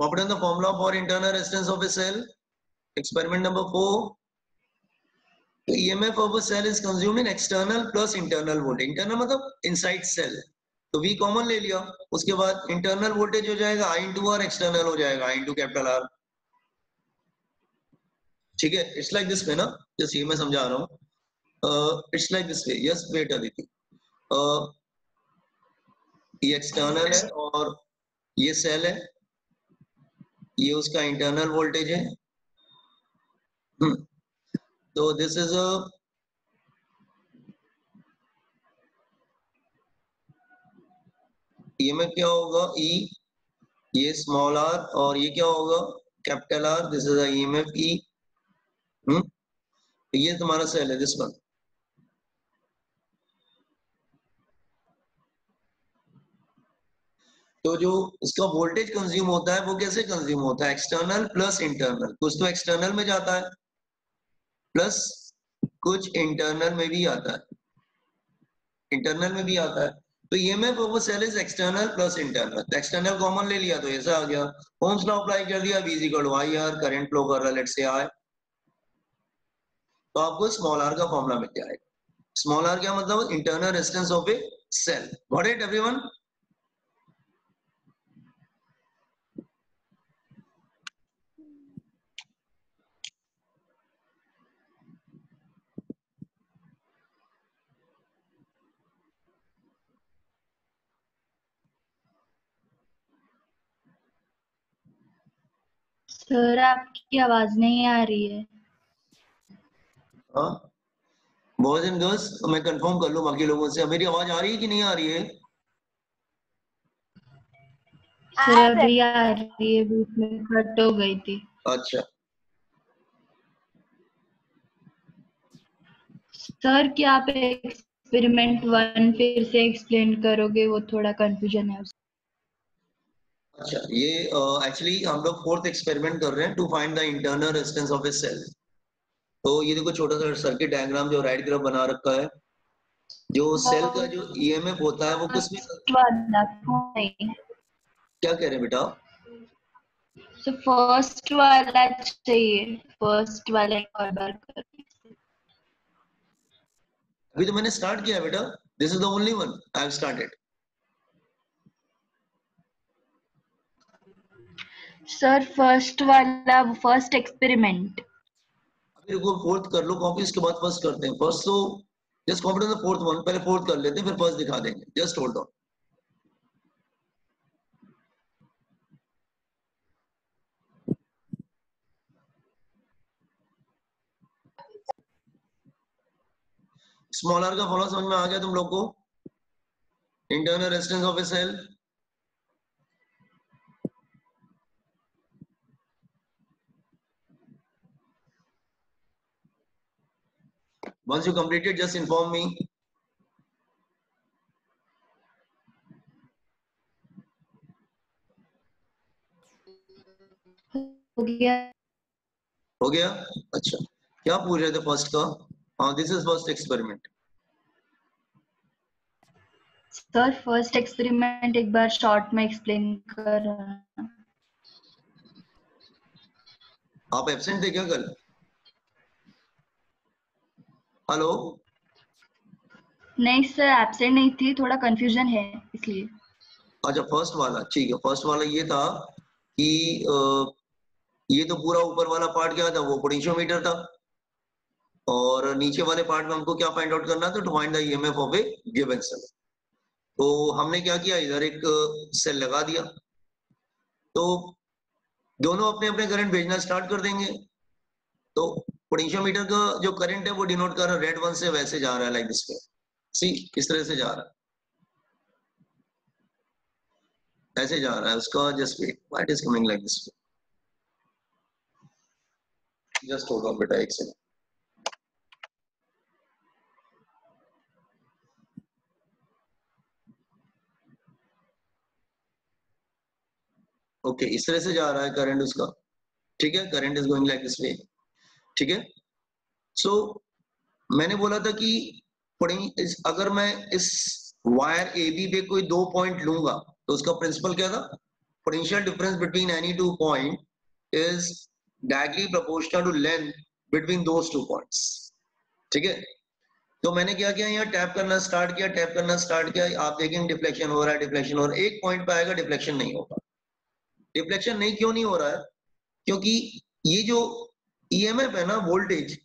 Pop down the formula for internal resistance of a cell. Experiment number 4. The EMF of a cell is consumed in external plus internal voltage. Internal मतलब inside cell. तो V common ले लिया, उसके बाद internal voltage हो जाएगा I into are, external हो जाएगा I इंटू कैपिटल आर. ठीक है, इट्स लाइक दिस वे ना, जैसे ये मैं समझा रहा हूँ. It's like this way. Yes wait Aditi. ये एक्सटर्नल है और ये सेल है, ये उसका इंटरनल वोल्टेज है. तो दिस इज अ EMF क्या होगा E, ये स्मॉल r, और ये क्या होगा capital R. This is a EMF E. ये तुम्हारा सेल है दिस वन. तो जो इसका वोल्टेज कंज्यूम होता है वो कैसे कंज्यूम होता है, एक्सटर्नल प्लस इंटरनल. कुछ तो एक्सटर्नल में जाता है प्लस कुछ इंटरनल में भी आता है, इंटरनल में भी आता है. तो EMF of a cell is external plus internal. External common ले लिया तो ऐसा आ गया. ओम्स लॉ अप्लाई कर दिया, V equal to IR, current flow कर रहा है लेट्स से I. तो आपको स्मॉल r का फॉर्मूला मिल जाएगा. स्मॉल r क्या मतलब, internal resistance of a cell. Got it everyone? Sir आपकी आवाज नहीं आ रही है. हाँ बॉयज एंड गर्ल्स, मैं कंफर्म कर लूं बाकी लोगों से, मेरी आवाज आ रही है कि नहीं आ रही है? सर अभी आ रही है, बीच में कट हो गई थी. अच्छा सर क्या आप एक्सपेरिमेंट 1 फिर से एक्सप्लेन करोगे, वो थोड़ा कंफ्यूजन है. अच्छा, ये एक्चुअली हम लोग फोर्थ एक्सपेरिमेंट कर रहे हैं to find the internal resistance of a cell. तो ये देखो छोटा सा सर्किट डायग्राम जो राइट ग्राफ बना रखा है. जो सेल का जो EMF होता है वो किसमें, क्या कह रहे हैं बेटा? तो फर्स्ट वाला चाहिए, फर्स्ट वाला एक और बार कर. अभी तो मैंने स्टार्ट किया है बेटा. This is the only one I have started. Sir first वाला, फर्स्ट एक्सपेरिमेंट. अभी रुको, फोर्थ कर लो कॉपी, उसके बाद फर्स्ट करते हैं. फर्स्ट तो just complete the fourth one, पहले फोर्थ कर लेते हैं फिर फर्स्ट दिखा देंगे. Just hold on. Small r का फॉर्मूला समझ में आ गया तुम लोग को? Internal resistance of a cell. Once you complete it, just inform me. हो गया. हो गया? अच्छा, क्या पूछ रहे थे फर्स्ट का? हाँ, this is first experiment. Sir first experiment एक बार शॉर्ट में एक्सप्लेन कर. आप एब्सेंट थे क्या कल? हेलो? नहीं सर एब्सेंट नहीं थी, थोड़ा कंफ्यूजन है इसलिए. अच्छा फर्स्ट वाला ठीक है. फर्स्ट वाला ये था कि ये तो पूरा ऊपर वाला पार्ट क्या था, वो पोटेंशियोमीटर था. और नीचे वाले पार्ट में हमको क्या फाइंड आउट करना था, to find the EMF of a given cell. तो हमने क्या किया, इधर एक सेल लगा दिया. तो दोनों अपने अपने करंट भेजना स्टार्ट कर देंगे. तो पोटेंशियोमीटर का जो करंट है वो डिनोट कर रहा है रेड वन से, वैसे जा रहा है लाइक दिस वे. सी इस तरह से जा रहा है, ऐसे जा रहा है उसका. Just wait, why it is coming like this way. Just hold on बेटा एक सेकंड. ओके इस तरह से जा रहा है करंट उसका. ठीक है, current is going like this वे. ठीक है. सो मैंने बोला था कि अगर मैं इस वायर AB पे कोई 2 पॉइंट लूंगा तो उसका प्रिंसिपल क्या था, potential difference between any two point is directly proportional to length between those two points. ठीक है, तो मैंने क्या किया, यहाँ टैप करना स्टार्ट किया, टैप करना स्टार्ट किया, आप देखेंगे डिफ्लेक्शन हो रहा है, डिफ्लेक्शन हो रहा है, एक पॉइंट पे आएगा डिफ्लेक्शन नहीं होगा। डिफ्लेक्शन नहीं क्यों नहीं हो रहा है? क्योंकि ये जो ईएमएफ है ना, वोल्टेज,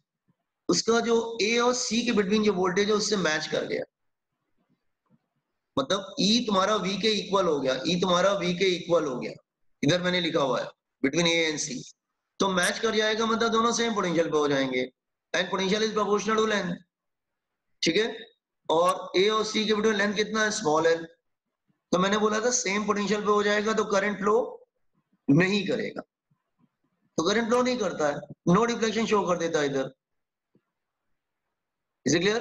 उसका जो ए और सी के बिटवीन जो वोल्टेज है उससे मैच कर गया। मतलब ई तुम्हारा वी के इक्वल हो गया, ई तुम्हारा वी के इक्वल हो गया, इधर मैंने लिखा हुआ है बिटवीन ए एंड सी, तो मैच कर जाएगा, मतलब दोनों सेम पोटेंशियल पे हो जाएंगे, and potential is proportional to length. ठीक है, और ए और सी के बिटवीन लेंथ कितना है, स्मॉल एल, तो मैंने बोला था सेम पोटेंशियल पे हो जाएगा तो करंट फ्लो नहीं करेगा, तो करंट फ्लो नहीं करता है, नो डिफ्लेक्शन शो कर देता है इधर। Is clear?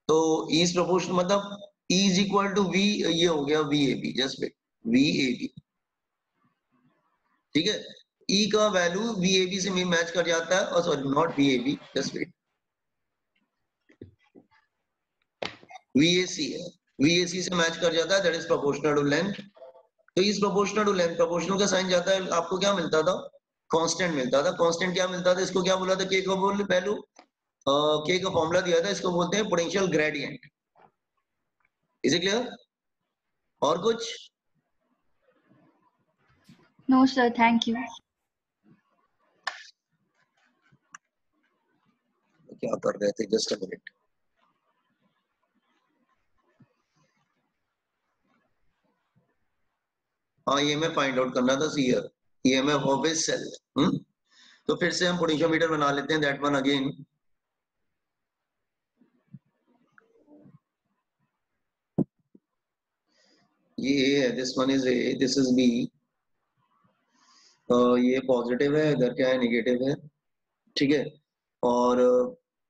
तो ई इज प्रोपोर्शनल, मतलब E is equal to V, ये हो गया V A B, just wait, V A B. ठीक है, E का वैल्यू वी ए बी से मैच कर जाता है, और sorry not V A B, just wait, V A C है, वी ए सी से मैच कर जाता है, that is proportional to length. तो is proportional to length, proportional का साइन जाता है, आपको क्या मिलता था, कांस्टेंट मिलता था। कांस्टेंट क्या मिलता था, इसको क्या बोला था, के का बोल वैल्यू, के का फॉर्मूला दिया था, इसको बोलते हैं potential gradient. Is it clear? और कुछ? No, sir. Thank you. क्या कर रहे थे, जस्ट अ मिनट। हाँ, ईएमएफ फाइंड आउट करना था, सीयर ईएमएफ ऑफ ए सेल। तो फिर से हम पोटेंशियोमीटर बना लेते हैं, दैट वन अगेन। ये ए है, this one is A, this is B, ये पॉजिटिव है, इधर क्या है, नेगेटिव है। ठीक है, और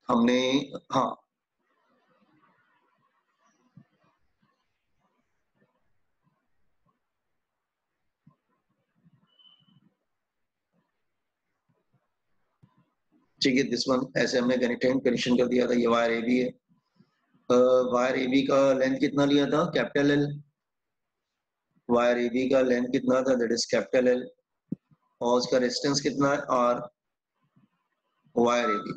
हमने, हाँ, ठीक है, दिस वन ऐसे हमने कनेक्शन कर दिया था, ये वायर ए बी है, वायर ए बी का लेंथ कितना लिया था, capital L, wire A B का लेंथ कितना था, दैट इज कैपिटल एल, और उसका रेजिस्टेंस कितना है, आर, वायर ए बी।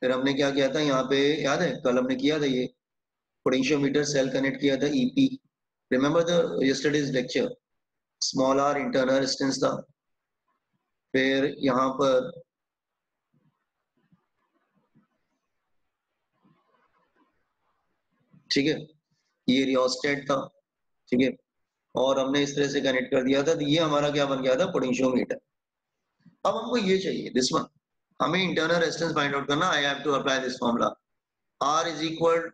फिर हमने क्या किया था यहाँ पे, याद है कल हमने किया था ये, पोटेंशियोमीटर सेल कनेक्ट किया था, EP, remember the yesterday's lecture, small R internal resistance था। फिर यहाँ पर ठीक है, ये रियोस्टेट था। ठीक है, और हमने इस तरह से कनेक्ट कर दिया था, तो ये हमारा क्या बन गया था, पोटेंशियोमीटर। अब हमको ये चाहिए, दिस वन, हमें इंटरनल रेजिस्टेंस फाइंड आउट करना, I have to apply this formula, R is equal,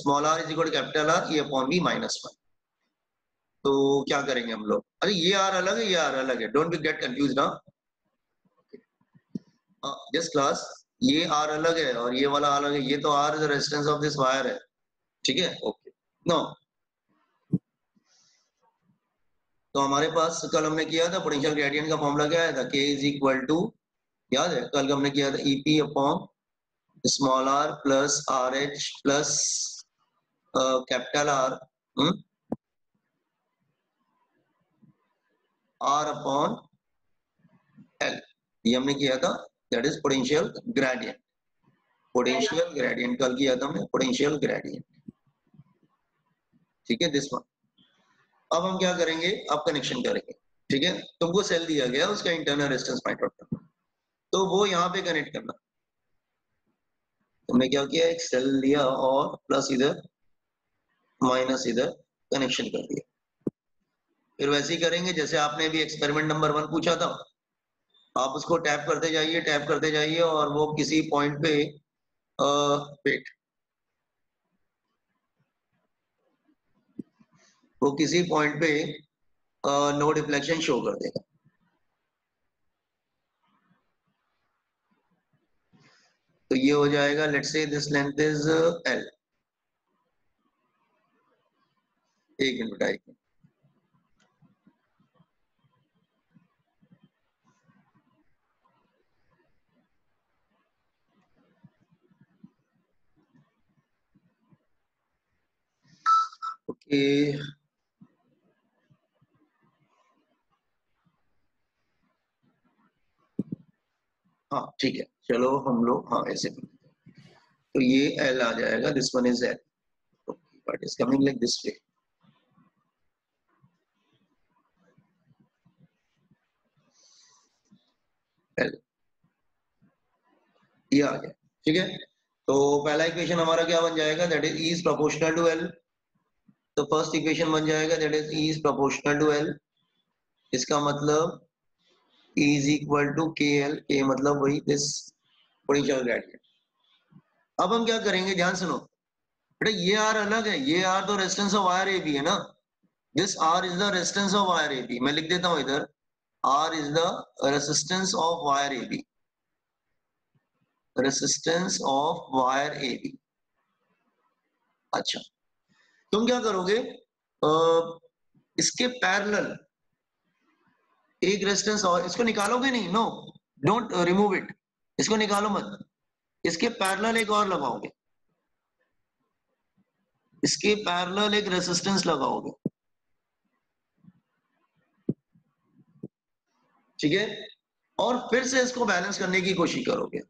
small r is equal to capital R, ये अपॉन बी माइनस वन। तो क्या करेंगे हम लोग, अरे ये R अलग है, ये R अलग है, डोंट बी गेट कंफ्यूज ना, दिस क्लास, ये R अलग है और ये वाला अलग है, ये तो R is resistance of this wire है। ठीक है, ओके, नो, तो हमारे पास कल हमने किया था पोटेंशियल ग्रेडियंट का फॉर्मूला क्या आया था, K इज इक्वल टू, याद है कल हमने किया था, EP upon small r plus RH plus capital R, R upon L, ये हमने किया था, that is potential gradient, potential gradient कल किया था हमने, पोटेंशियल ग्रेडियंट। ठीक है, दिस वन। अब हम क्या करेंगे, अब कनेक्शन करेंगे। ठीक है, तुमको सेल दिया गया, उसका इंटरनल रेजिस्टेंस फाइंड आउट करना, तो वो यहाँ पे कनेक्ट करना। तुमने क्या किया, एक सेल लिया और प्लस इधर माइनस इधर कनेक्शन कर दिया। फिर वैसे ही करेंगे जैसे आपने अभी एक्सपेरिमेंट नंबर 1 पूछा था, आप उसको टैप करते जाइए, टैप करते जाइए, और वो किसी पॉइंट पे वेट, वो किसी पॉइंट पे नो डिफ्लेक्शन शो कर देगा। तो ये हो जाएगा, let's say this length is L, एक मिनट, एक मिनट, ओके, हाँ ठीक है, चलो हम लोग हाँ ऐसे कर लेते हैं। तो ये एल आ जाएगा, this one is L, but is coming like this way. L ये आ गया, ठीक है। तो पहला इक्वेशन हमारा क्या बन जाएगा, that is E is proportional to L. तो फर्स्ट इक्वेशन बन जाएगा that is E is proportional to L. इसका मतलब E is equal to KL, K मतलब वही दिस पोटेंशियल ग्रेडियंट। अब हम क्या करेंगे, ध्यान सुनो बेटा, ये आर अलग है, ये आर तो resistance of wire A B है ना। This R is the resistance of wire A B, मैं लिख देता हूं इधर, R is the resistance of wire A B, resistance of wire A B. अच्छा, तुम क्या करोगे, इसके पैरेलल एक रेजिस्टेंस और, इसको निकालोगे नहीं, नो डोंट रिमूव इट, इसको निकालो मत, इसके पैरेलल एक और लगाओगे, इसके पैरेलल एक रेजिस्टेंस लगाओगे, ठीक है। और फिर से इसको बैलेंस करने की कोशिश करोगे,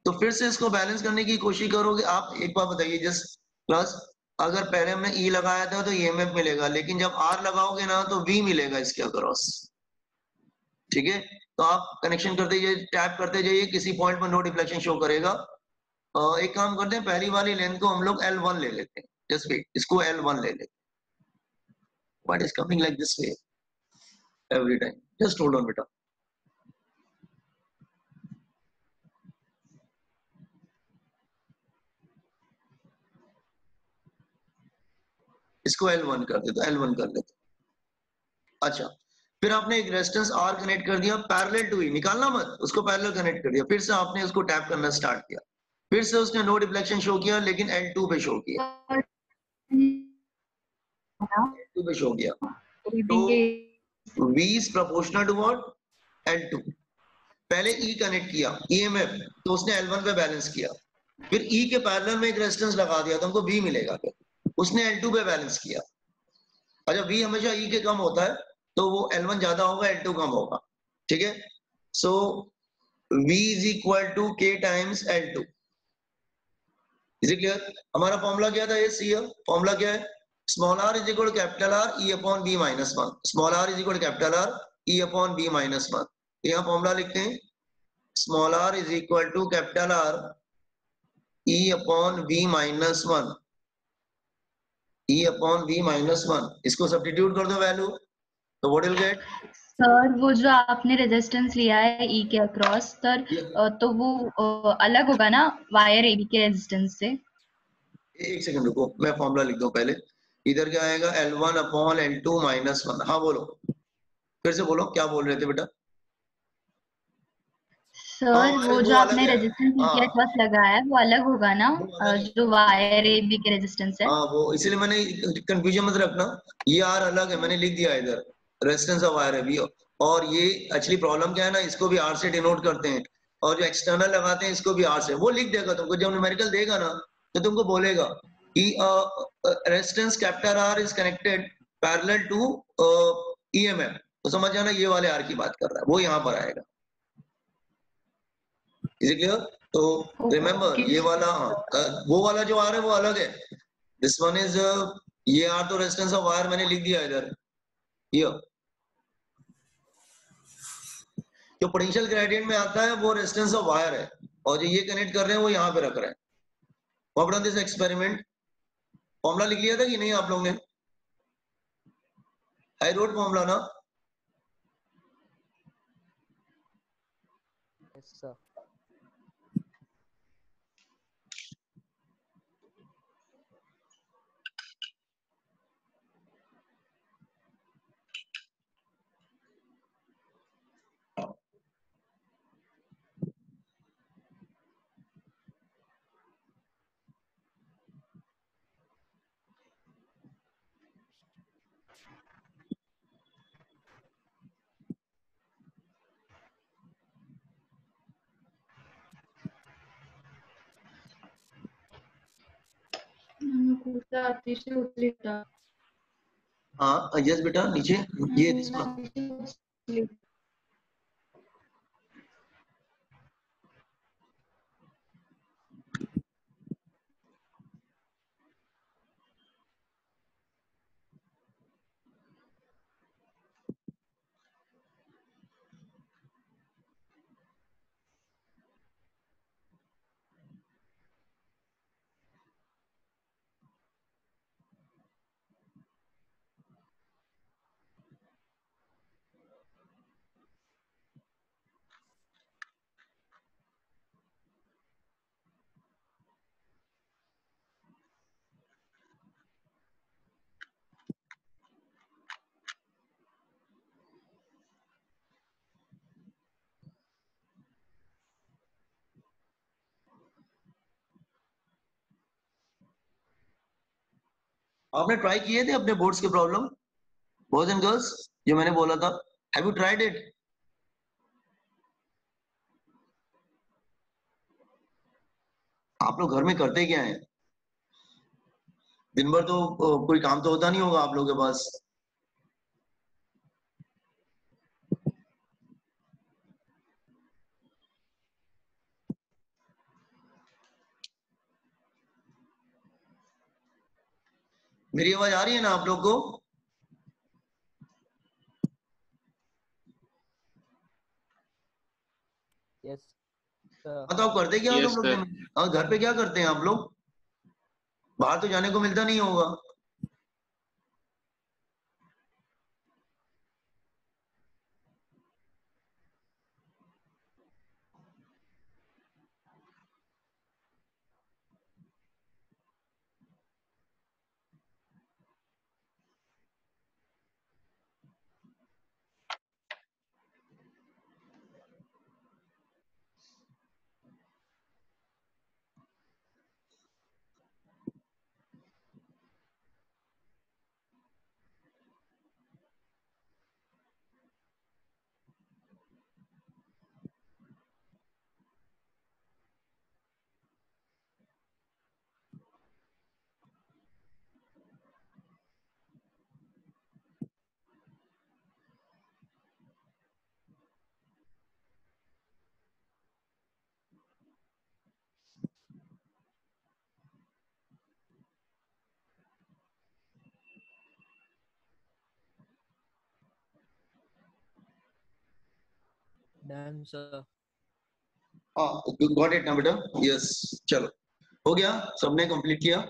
तो फिर से इसको बैलेंस करने की कोशिश करोगे। आप एक बात बताइए जस्ट प्लस, अगर पहले हमने ई लगाया था तो ईएमएफ मिलेगा, लेकिन जब आर लगाओगे ना तो वी मिलेगा इसके अक्रॉस, ठीक है। तो आप कनेक्शन करते जाइए, टैप करते जाइए, किसी पॉइंट पर नो डिफ्लेक्शन शो करेगा। एक काम करते हैं, पहली वाली लेंथ को हम लोग L1 ले लेते हैं, जस्ट वेट, इसको L1 ले लेते हैं। What is coming like this way every time, just hold on बेटा। इसको L1 कर देते, L1 कर लेते। अच्छा, फिर आपने एक रेजिस्टेंस R कनेक्ट कर दिया पैरेलल टू ई, निकालना मत, उसको पैरेलल कनेक्ट कर दिया, फिर से आपने उसको टैप करना स्टार्ट किया, फिर से उसने नो डिफ्लेक्शन शो किया, लेकिन L2 पे शो किया, L2 पे शो किया। तो V is proportional to what, L2। पहले E कनेक्ट किया EMF, तो उसने L1 पे बैलेंस किया, फिर E के पैरेलल में एक रेजिस्टेंस लगा दिया तो हमको V मिलेगा, फिर उसने L2 पे बैलेंस किया। अच्छा, V हमेशा E के कम होता है, तो वो L1 ज्यादा होगा, L2 कम होगा, ठीक है। So V is equal to K times L2। Is it clear? हमारा फॉर्मूला क्या था, ये सी फॉर्मूला क्या है, small r is equal to capital R E upon B minus 1, small r is equal to capital R E upon B minus 1। यहाँ formula लिखते हैं, small r is equal to capital R E upon B minus 1, E upon B minus 1, इसको substitute कर दो value, तो what will gate. Sir वो जो आपने रेजिस्टेंस लिया है ई के अक्रॉस सर, तो वो अलग होगा ना वायर ए बी के रेजिस्टेंस से? एक सेकंड रुको, मैं फॉर्मूला लिख दूं पहले। इधर क्या आएगा, L1 अपॉन L2 माइनस 1। हाँ बोलो, फिर से बोलो, क्या बोल रहे थे बेटा। सर वो जो वो अलग आपने है, रेजिस्टेंस ई हाँ के अक्रॉस लगाया है वो अलग होगा ना, वो अलग है। जो वायर ए बी के रेजिस्टेंस है? हाँ वो इसीलिए मैंने, कंफ्यूजन मत रखना, ये आर अलग है, मैंने लिख दिया इधर, रेजिस्टेंस ऑफ वायर है भी। और ये एक्चुअली प्रॉब्लम क्या है ना, इसको भी आर से डिनोट करते हैं, और जो एक्सटर्नल लगाते हैं इसको भी आर से। वो लिख देगा तुमको, जब न्यूमेरिकल देगा ना तो तुमको बोलेगा कि resistance capital R is connected parallel to EMF, तो समझ जाना ये वाले आर की बात कर रहा है, वो यहाँ पर आएगा। Is it clear? तो रिमेंबर ये वाला, वो वाला जो आर है वो अलग है, दिस वन इज, ये आर तो रेजिस्टेंस ऑफ वायर मैंने लिख दिया इधर, ये जो पोटेंशियल ग्रेडियंट में आता है वो रेजिस्टेंस ऑफ वायर है, और जो ये कनेक्ट कर रहे हैं वो यहाँ पे रख रहे हैं। What done this experiment, formula लिख लिया था कि नहीं आप लोगों ने, आई रोट फॉर्मूला ना। Yes sir. हाँ यस बेटा, नीचे ये दिस वन, आपने ट्राई किए थे अपने बोर्ड्स के प्रॉब्लम, बॉयज एंड गर्ल्स, जो मैंने बोला था? Have you tried it? आप लोग घर में करते क्या हैं? दिन भर तो कोई काम तो होता नहीं होगा आप लोगों के पास। मेरी आवाज आ रही है ना आप लोग को? Yes sir. हाँ, तो आप करते क्या हो Yes, तुम लोग sir. दिन में? हाँ, घर पे क्या करते हैं आप लोग? बाहर तो जाने को मिलता नहीं होगा। Done sir. हाँ, गॉट इट ना बेटा? यस, चलो हो गया, सबने कंप्लीट किया।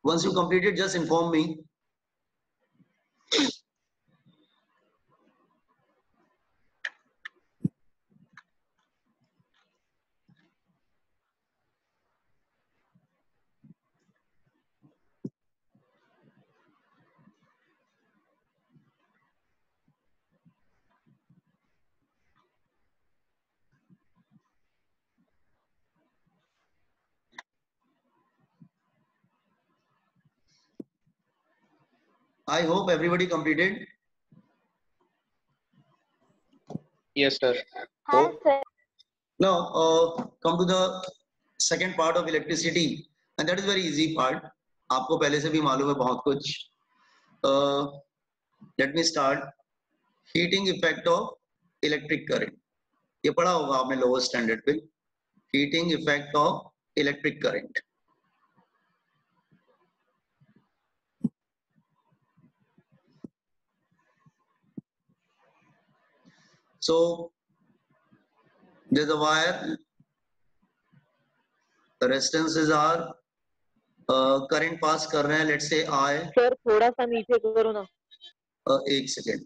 Once you complete it, just inform me. I hope everybody completed. Yes, sir. Hi, sir. Now, come to the second part of electricity, and that is very easy part. आपको पहले से भी मालूम है बहुत कुछ. Let me start. Heating effect of electric current. ये पढ़ा होगा आपने लोअर स्टैंडर्ड पे. Heating effect of electric current. So there's a wire. The resistances are current pass कर रहे हैं. Let's say I. सर थोड़ा सा नीचे करो ना. एक second.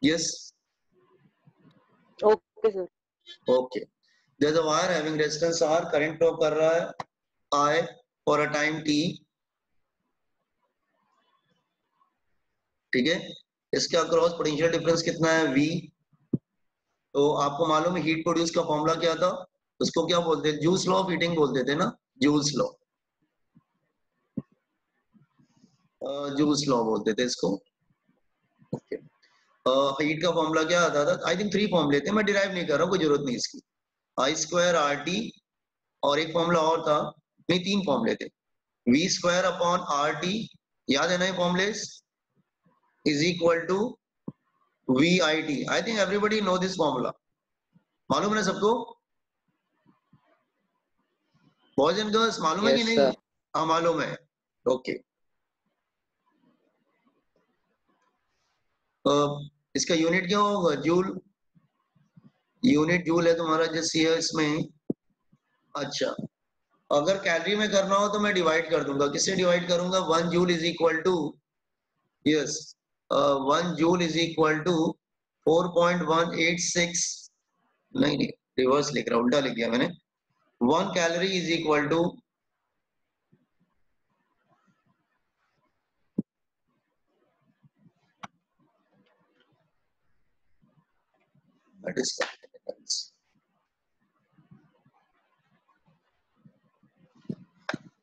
Yes. Okay sir. Okay. There's a wire having resistance R. Current flow कर रहा है I for a time t. ठीक है. इसके अक्रॉस पोटेंशियल डिफरेंस कितना है V. तो आपको मालूम है हीट प्रोड्यूस का फॉर्मूला क्या था? उसको क्या बोलते हैं? जूल्स लॉ ऑफ हीटिंग बोलते थे ना. Joules law. जूल्स लॉ बोलते थे इसको. ओके. हीट का फॉर्मूला क्या आता था? आई थिंक 3 फॉर्मूले थे. मैं डिराइव नहीं कर रहा हूँ, कोई जरूरत नहीं इसकी. I स्क्वायर RT और एक फॉर्मूला और था. नहीं, 3 फॉर्मूले थे. V स्क्वायर अपॉन RT, याद है ना ये फॉर्मूले? Is equal to VIT. I think everybody know this formula. मालूम है सबको? बॉयज एंड गर्ल्स मालूम है कि Yes, नहीं? sir. हाँ मालूम है. ओके. इसका यूनिट क्या होगा? जूल. यूनिट जूल है तुम्हारा जैसे इसमें. अच्छा, अगर कैलोरी में करना हो तो मैं डिवाइड कर दूंगा. किससे डिवाइड करूंगा? 1 joule is equal to, yes, 1 joule is equal to 4.186, नहीं नहीं रिवर्स लिख रहा, उल्टा लिख दिया मैंने. 1 calorie is equal to, that is,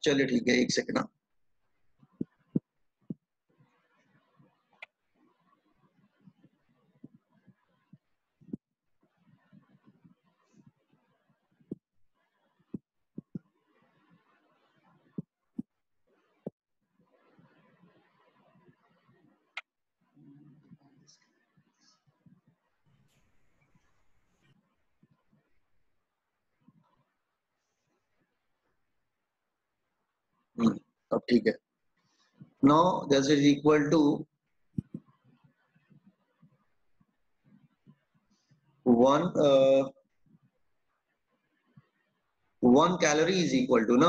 चलिए ठीक है, एक सेकंड. अब ठीक है. Now this is equal to 1 calorie is equal to ना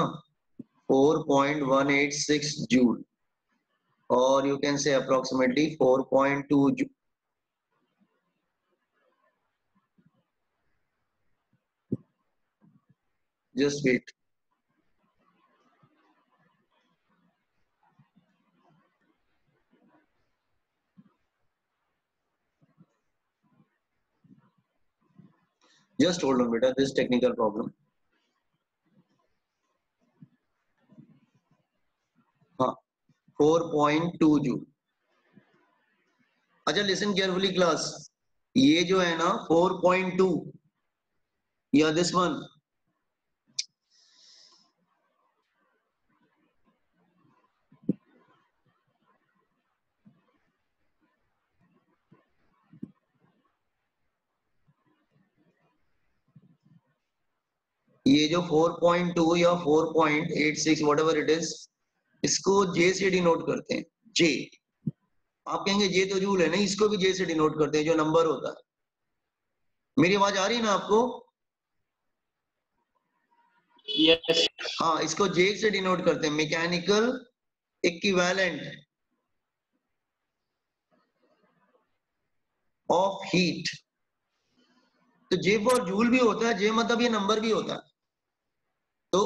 4.186 जूल, और you can say approximately 4.2 joule. Just wait. Just hold on, beta. This technical problem. हाँ, 4.2 जूल. अच्छा, लिसन केयरफुली क्लास. ये जो है ना 4.2, या दिस वन, ये जो 4.2 या 4.86 वट एवर इट इज, इसको जे से डिनोट करते हैं. जे, आप कहेंगे जे तो जूल है, नहीं, इसको भी जे से डिनोट करते हैं, जो नंबर होता है. मेरी आवाज आ रही है ना आपको? Yes. हाँ, इसको जे से डिनोट करते हैं, मैकेनिकल इक्विवेलेंट ऑफ हीट. तो जे फॉर जूल भी होता है, जे मतलब ये नंबर भी होता है. तो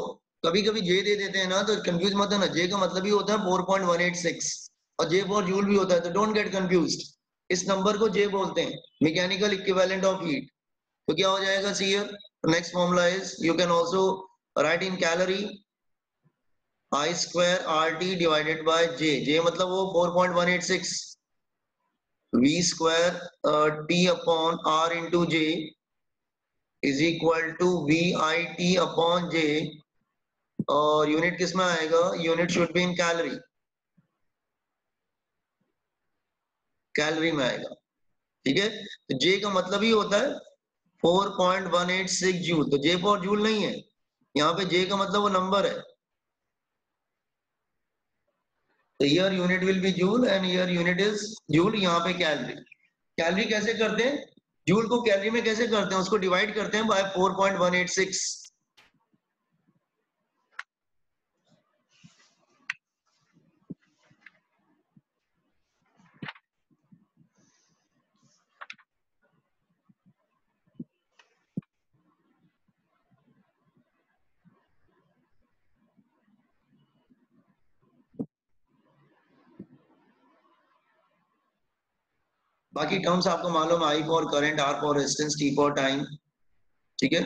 कभी कभी जे दे देते हैं ना, तो कंफ्यूज मत होना. जे का मतलब ही होता है 4.186, और जे फॉर जूल भी होता है, तो डोंट गेट कंफ्यूज्ड. इस नंबर को जे बोलते हैं, मैकेनिकल इक्विवेलेंट ऑफ हीट. तो क्या हो जाएगा? See here, next formula is, you can also write in calorie, I square R T divided by J. J मतलब वो 4.186, V square T upon R into J is equal to V I T upon J. और unit किस में आएगा? Unit should be in calorie, calorie में आएगा. ठीक है, तो जे का मतलब ही होता है 4.186 जूल. तो जे फॉर जूल नहीं है, यहाँ पे जे का मतलब वो नंबर है. तो year unit will be joule and year unit is joule. यहाँ पे कैलोरी. कैलोरी कैसे करते हैं? जूल को कैलोरी में कैसे करते हैं? उसको डिवाइड करते हैं बाय 4.186. बाकी टर्म्स आपको मालूम, I for current, R for resistance, T for time. ठीक है.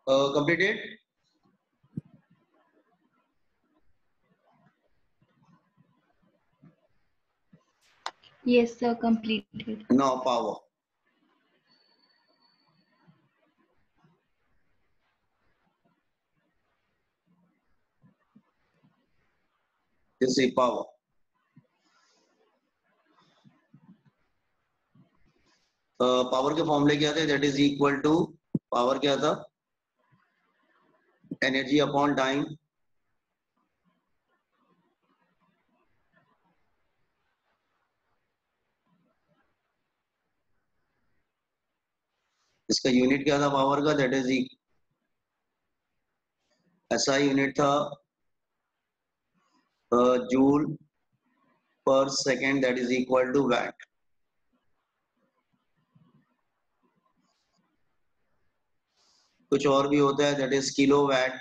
completed? Yes, sir, completed. Now power. This is power. Power के फॉर्मूले क्या थे? That is equal to, power क्या था? एनर्जी अपॉन टाइम इसका यूनिट क्या था पावर का? दैट इज SI यूनिट था joule per second, that is equal to watt. कुछ और भी होता है, that is kilo watt.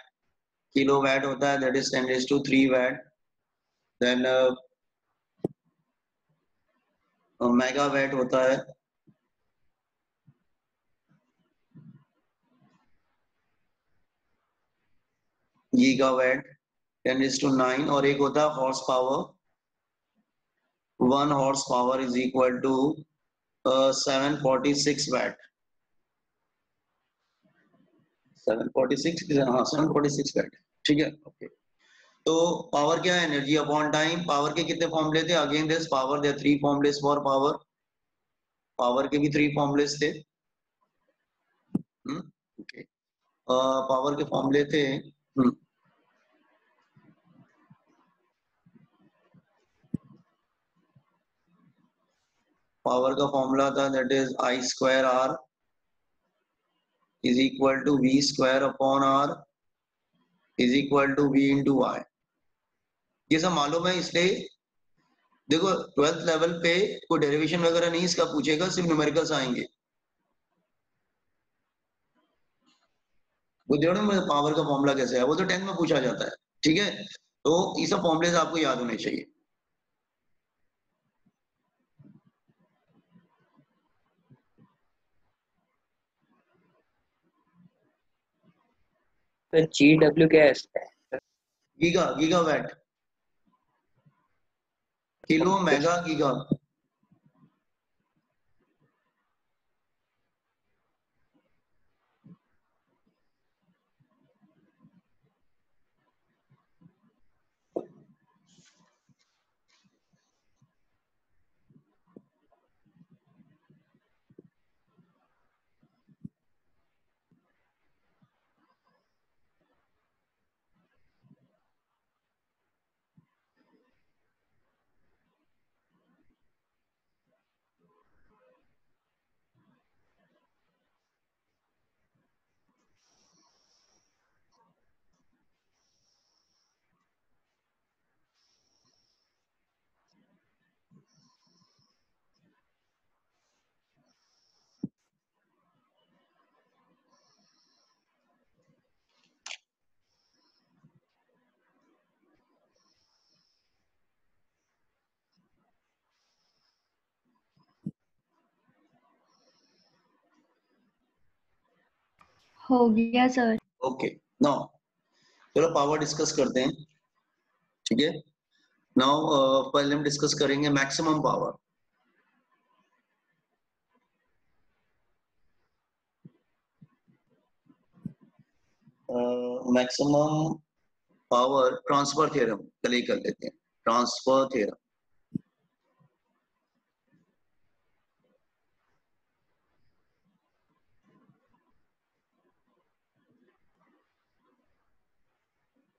Kilo watt होता है, that is 10⁻³ watt. Then mega watt होता है, गीगा वैट 10⁻⁹. और एक होता है horse power. 1 horse power is equal to 746 watt. 746, हाँ 746 वैट. ठीक है, ओके. तो पावर क्या है? Energy upon time. पावर के कितने फॉर्मूले थे? Again this power, there 3 formulas for power. Power के भी 3 फॉर्मूलेस थे. ओके. पावर के फॉर्मूले थे. पावर का फॉर्मूला था, that is I²R is equal to V² upon R is equal to V into I. ये सब मालूम है, इसलिए देखो 12th लेवल पे कोई डेरिवेशन वगैरह नहीं इसका पूछेगा, सिर्फ न्यूमेरिकल्स आएंगे. वो जो ना पावर का फॉर्मूला कैसे है, वो तो 10th में पूछा जाता है. ठीक है, तो ये सब फॉर्मूले आपको याद होने चाहिए. तो GW क्या है? Giga watt. Kilo mega giga. हो गया सर. ओके, नाउ चलो पावर डिस्कस करते हैं. ठीक है, नाउ पहले हम डिस्कस करेंगे maximum power. Maximum power transfer theorem पहले कर लेते हैं. Transfer theorem.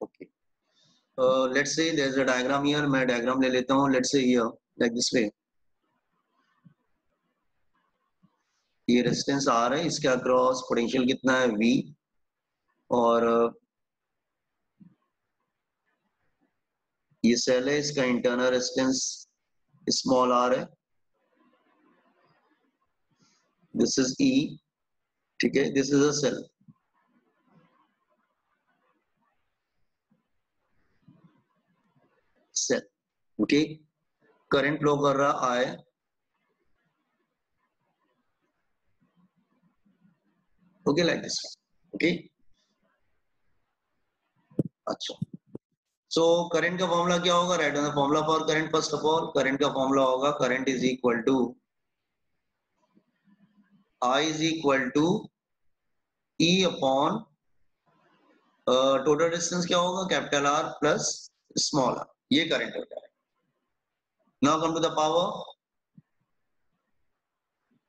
Okay, let's say there is a diagram here. मैं डायग्राम ले लेता हूं. Let's say here like this वे. ये रेजिस्टेंस आर है, इसके अक्रॉस पोटेंशियल कितना है? V. और ये सेल है, इसका इंटरनल रेजिस्टेंस स्मॉल r है. This is E. ठीक है, this is a cell. Cell. Okay, current flow कर रहा I. Okay, like this. Okay, अच्छा, सो करंट का फॉर्मूला क्या होगा? Write on the formula for current. First of all current का फॉर्मूला होगा current is equal to I is equal to E upon total distance क्या होगा? Capital R plus small r, ये current हो जाएगा। Now come to the power.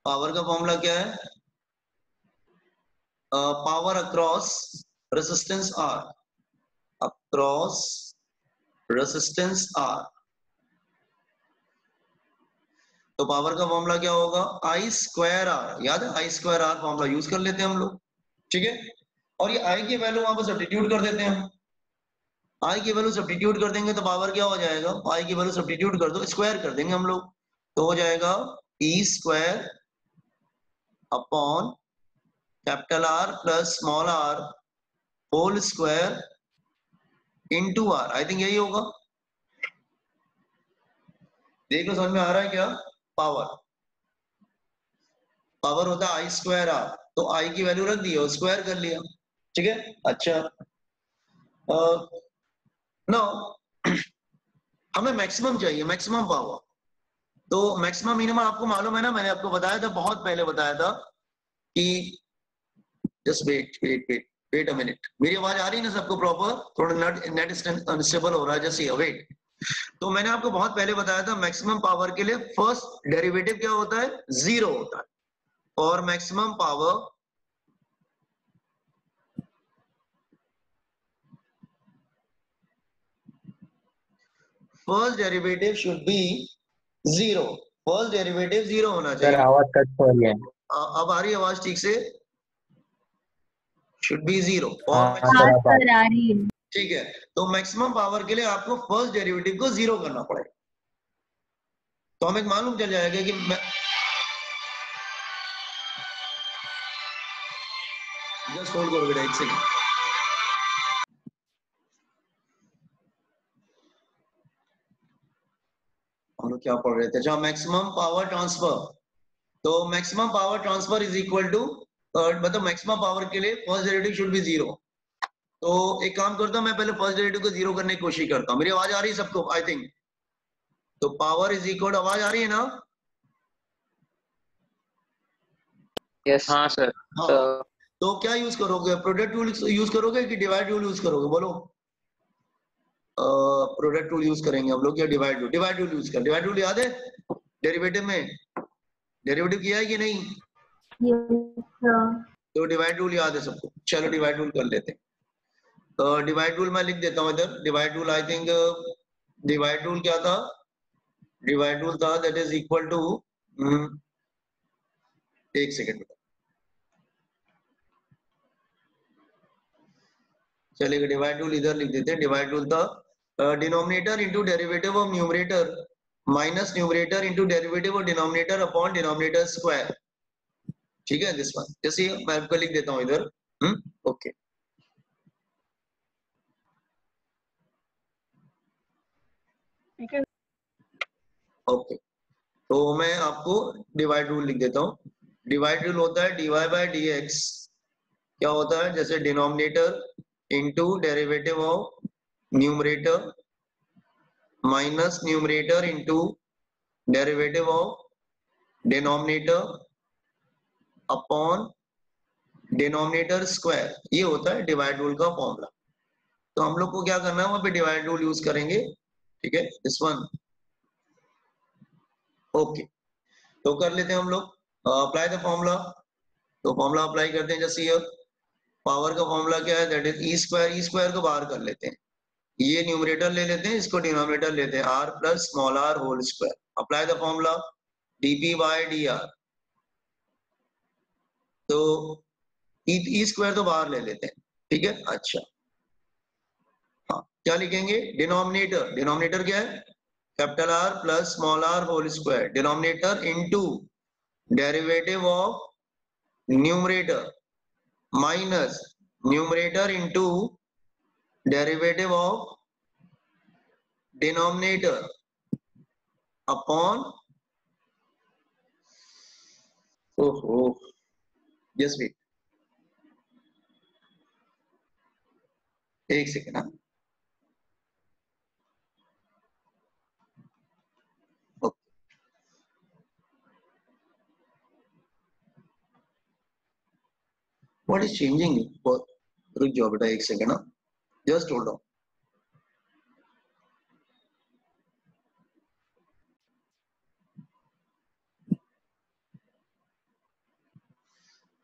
Power का formula क्या है? Power across resistance R, across resistance R। तो power का फॉर्मूला क्या होगा? I square R. याद है I square R formula use कर लेते हैं हम लोग, ठीक है। और ये आई की वैल्यू वहां पर सब्स्टिट्यूट कर देते हैं हम। आई की वैल्यू सब्स्टिट्यूट कर देंगे तो पावर क्या हो जाएगा? आई की वैल्यू सब्स्टिट्यूट कर दो, स्क्वायर कर देंगे हम लोग, तो हो जाएगा E square upon capital R plus small R whole square into R. I think यही होगा। देख लो समझ में आ रहा है क्या? पावर पावर होता है आई स्क्वायर आर, तो आई की वैल्यू रख दी और स्क्वायर कर लिया, ठीक है। अच्छा, नो हमें मैक्सिमम चाहिए, मैक्सिमम पावर। तो मैक्सिमम मिनिमम आपको मालूम है ना, मैंने आपको बताया था, बहुत पहले बताया था कि just wait wait wait wait a minute. मेरी आवाज आ रही है ना सबको प्रॉपर? थोड़ा नेट अनस्टेबल हो रहा है, जैसे वेट। तो मैंने आपको बहुत पहले बताया था मैक्सिमम पावर के लिए फर्स्ट डेरिवेटिव क्या होता है? जीरो होता है। और maximum power first derivative should be zero. First derivative zero होना सर चाहिए। आवाज कट हो रही है। अब आ रही है आवाज ठीक से? Should be zero. और हाँ हाँ सर आप सर आ रही है। ठीक है, तो मैक्सिमम पावर के लिए आपको फर्स्ट डेरिवेटिव को जीरो करना पड़ेगा। तो हमें मालूम चल जाएगा कि जस्ट होल्ड करो बेटा एक सेकंड। हम लोग क्या पढ़ रहे थे? जहां मैक्सिमम पावर ट्रांसफर, तो maximum power transfer is equal to, मतलब मैक्सिमम पावर के लिए first derivative should be zero. तो एक काम करता हूं, मैं पहले फर्स्ट डेरिवेटिव को जीरो करने की कोशिश करता हूं। मेरी आवाज आ रही है सबको? आई थिंक तो पावर इज इक्वल, आवाज आ रही है ना? यस हाँ सर। हाँ, तो क्या यूज करोगे? प्रोडक्ट रूल यूज करोगे कि डिवाइड रूल यूज करोगे? बोलो। प्रोडक्ट रूल यूज करेंगे हम लोग या divide rule? Divide rule use कर। डिवाइड रूल याद है डेरिवेटिव में? डेरिवेटिव किया है कि नहीं? Yes sir. तो डिवाइड रूल याद है सबको? चलो डिवाइड रूल कर लेते हैं। डिवाइड रूल मैं लिख देता हूँ इधर। Divide rule I think divide rule क्या था? डिवाइड रूल था दैट इज इक्वल टू, एक सेकेंड, चलेगा। डिवाइड रूल इधर लिख देते हैं। डिवाइड रूल था denominator into derivative of numerator minus numerator into derivative of denominator upon denominator square, ठीक है। दिस वन जैसे मैं आपको लिख देता हूं इधर। ओके, ठीक है। ओके, तो मैं आपको डिवाइड रूल लिख देता हूं। डिवाइड रूल होता है dy बाय dx। क्या होता है? जैसे denominator into derivative of numerator minus numerator into derivative of denominator upon denominator square, ये होता है डिवाइड रूल का फॉर्मूला। तो हम लोग को क्या करना है? वहां पे डिवाइड रूल यूज करेंगे, ठीक है। This one, okay. तो कर लेते हैं हम लोग अप्लाई द फॉर्मूला। तो फॉर्मूला अप्लाई करते हैं। जैसे ये पावर का फॉर्मूला क्या है? That is E square. E square को बाहर कर लेते हैं, ये न्यूमरेटर ले लेते हैं, इसको डिनोमिनेटर लेते हैं, R plus small R whole square. Apply the formula DP by D R. तो ई स्क्वायर तो बाहर ले लेते हैं, ठीक है। अच्छा, हाँ, क्या लिखेंगे? डिनोमिनेटर, डिनोमिनेटर क्या है? Capital R plus small R whole square, denominator into derivative of numerator minus numerator into derivative of denominator upon, ओहो, जस्ट वेट एक सेकेंड। हाँ, व्हाट इज चेंजिंग? रुक जाओ बेटा एक सेकंड ना, जस्ट होल्ड ऑन।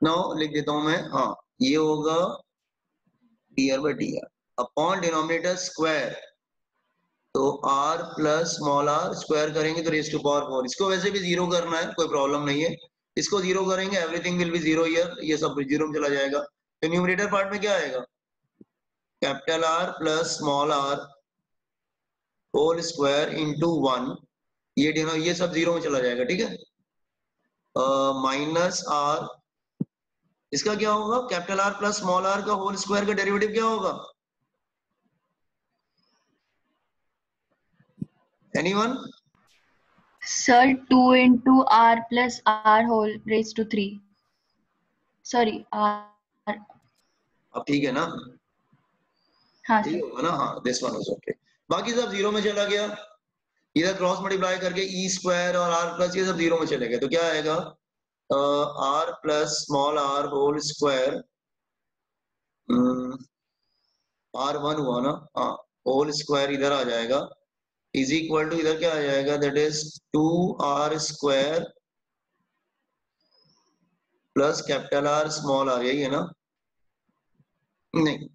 नाउ लिख देता हूं मैं, हाँ ये होगा dr by dr upon denominator square, तो r plus small r square करेंगे तो रेज टू पावर 4। इसको वैसे भी जीरो करना है, कोई प्रॉब्लम नहीं है, इसको जीरो करेंगे, everything will be zero here, ये सब जीरो में चला जाएगा। तो न्यूमरेटर पार्ट में क्या आएगा? Capital R plus small r whole square into 1, ये सब जीरो में चला जाएगा, ठीक है। माइनस r, इसका क्या होगा? Capital R plus small r का होल स्क्वायर का डेरिवेटिव क्या होगा? Anyone? Sir, 2 into r plus r whole raised to 3. Sorry, r. अब ठीक है ना? हाँ ठीक सर। होगा ना? हाँ, दिस वन इज ओके। बाकी सब जीरो में चला गया, इधर क्रॉस मल्टीप्लाई करके ई स्क्वायर और आर प्लस ये सब जीरो में चले गए, तो क्या आएगा? R plus small R whole square, R one हुआ ना, हाँ, होल स्क्वायर इधर आ जाएगा, इज इक्वल टू इधर क्या आ जाएगा? That is 2r square plus capital R small r, यही है ना? नहीं,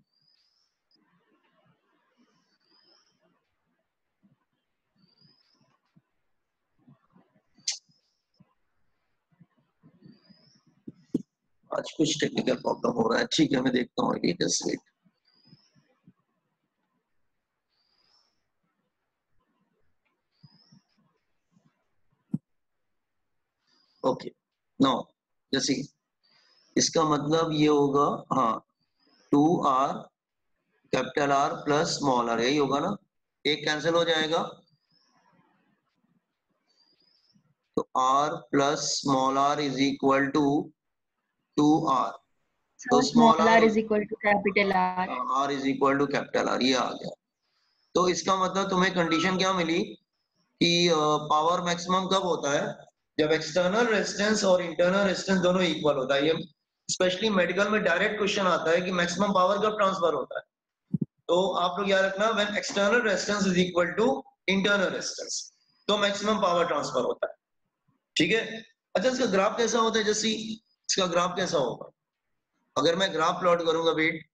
आज कुछ टेक्निकल प्रॉब्लम हो रहा है, ठीक है मैं देखता हूँ, जस्ट वेट। ओके, नाउ जैसे इसका मतलब ये होगा, हाँ 2r capital R plus small r, यही होगा ना? एक कैंसिल हो जाएगा, तो r plus small r is equal to 2r, तो So small small r is equal to capital R. r is equal to capital R, ये आ गया। तो इसका मतलब तुम्हें कंडीशन क्या मिली कि पावर मैक्सिमम कब होता है? जब एक्सटर्नल रेजिस्टेंस और इंटरनल रेजिस्टेंस दोनों इक्वल होता है। ये स्पेशली मेडिकल में डायरेक्ट क्वेश्चन आता है कि मैक्सिमम पावर कब ट्रांसफर होता है, तो आप लोग याद रखना, when external resistance is equal to internal resistance, तो मैक्सिमम पावर ट्रांसफर होता है, ठीक है। अच्छा, इसका ग्राफ कैसा होता है? जैसे इसका ग्राफ कैसा होगा? अगर मैं ग्राफ प्लॉट करूंगा, wait,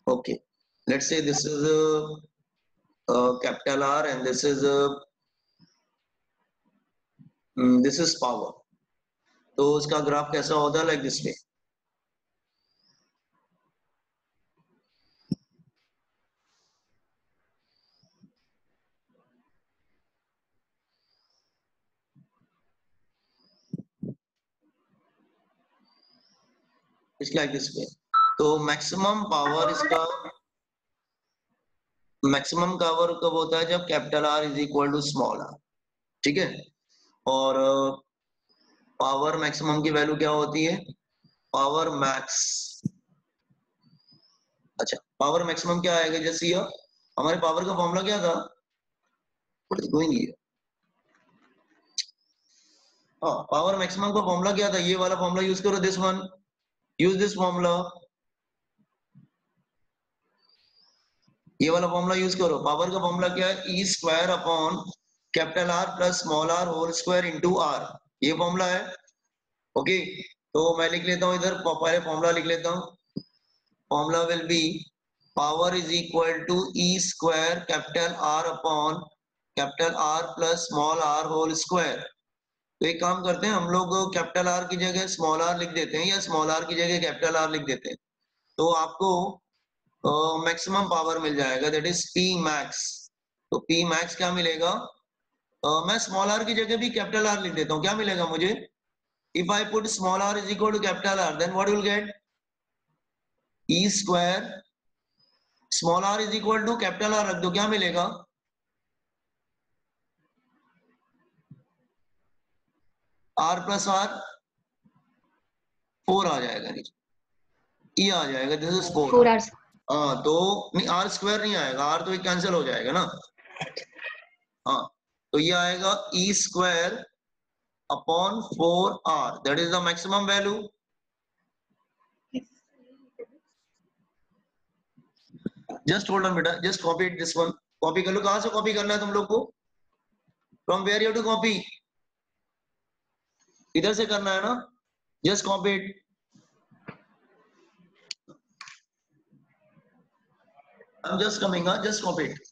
okay, let's say this is capital R and this is power, तो उसका ग्राफ कैसा होता है? Like this way, it's like this way. तो मैक्सिमम पावर इसका, मैक्सिमम पावर कब होता है? जब capital R is equal to small r, ठीक है। और पावर मैक्सिमम की वैल्यू क्या होती है? पावर मैक्स, अच्छा पावर मैक्सिमम क्या आएगा? जैसे ये हमारे पावर का फॉर्मूला क्या था? हाँ, पावर मैक्सिमम का फॉर्मूला क्या था? ये वाला फॉर्मूला यूज करो, this one, use this formula, ये वाला फॉर्मूला यूज करो। पावर का फॉर्मूला क्या है? E square upon capital R plus small r whole square into r, ये फॉर्मूला है, ओके। तो मैं लिख लेता हूँ इधर, पहले फॉर्मूला लिख लेता हूँ। Formula will be power is equal to E square capital R upon capital R plus small r whole square. तो एक काम करते हैं, हम लोग कैपिटल R की जगह स्मॉल r लिख देते हैं, या स्मॉल r की जगह कैपिटल R लिख देते हैं, तो आपको मैक्सिमम पावर मिल जाएगा, दैट इज P मैक्स। तो P मैक्स क्या मिलेगा? मैं स्मॉल r की जगह भी कैपिटल R लिख देता हूँ, क्या मिलेगा मुझे? If I put small r is equal to capital R, then what will get? E square small r is equal to capital R रख दो, क्या मिलेगा? R प्लस R 4 आ जाएगा नीचे, E आ जाएगा, दिस इज 4 4 hours. हाँ, तो नहीं R स्क्वायर नहीं आएगा, R तो एक कैंसिल हो जाएगा ना, हाँ, तो ये आएगा E square upon 4r, that is the maximum value. Just hold on बेटा, just copy this one, copy कर लो। कहां से कॉपी करना है तुम लोग को? From where you to copy? इधर से करना है ना, just copy it. I am just coming, just copy it.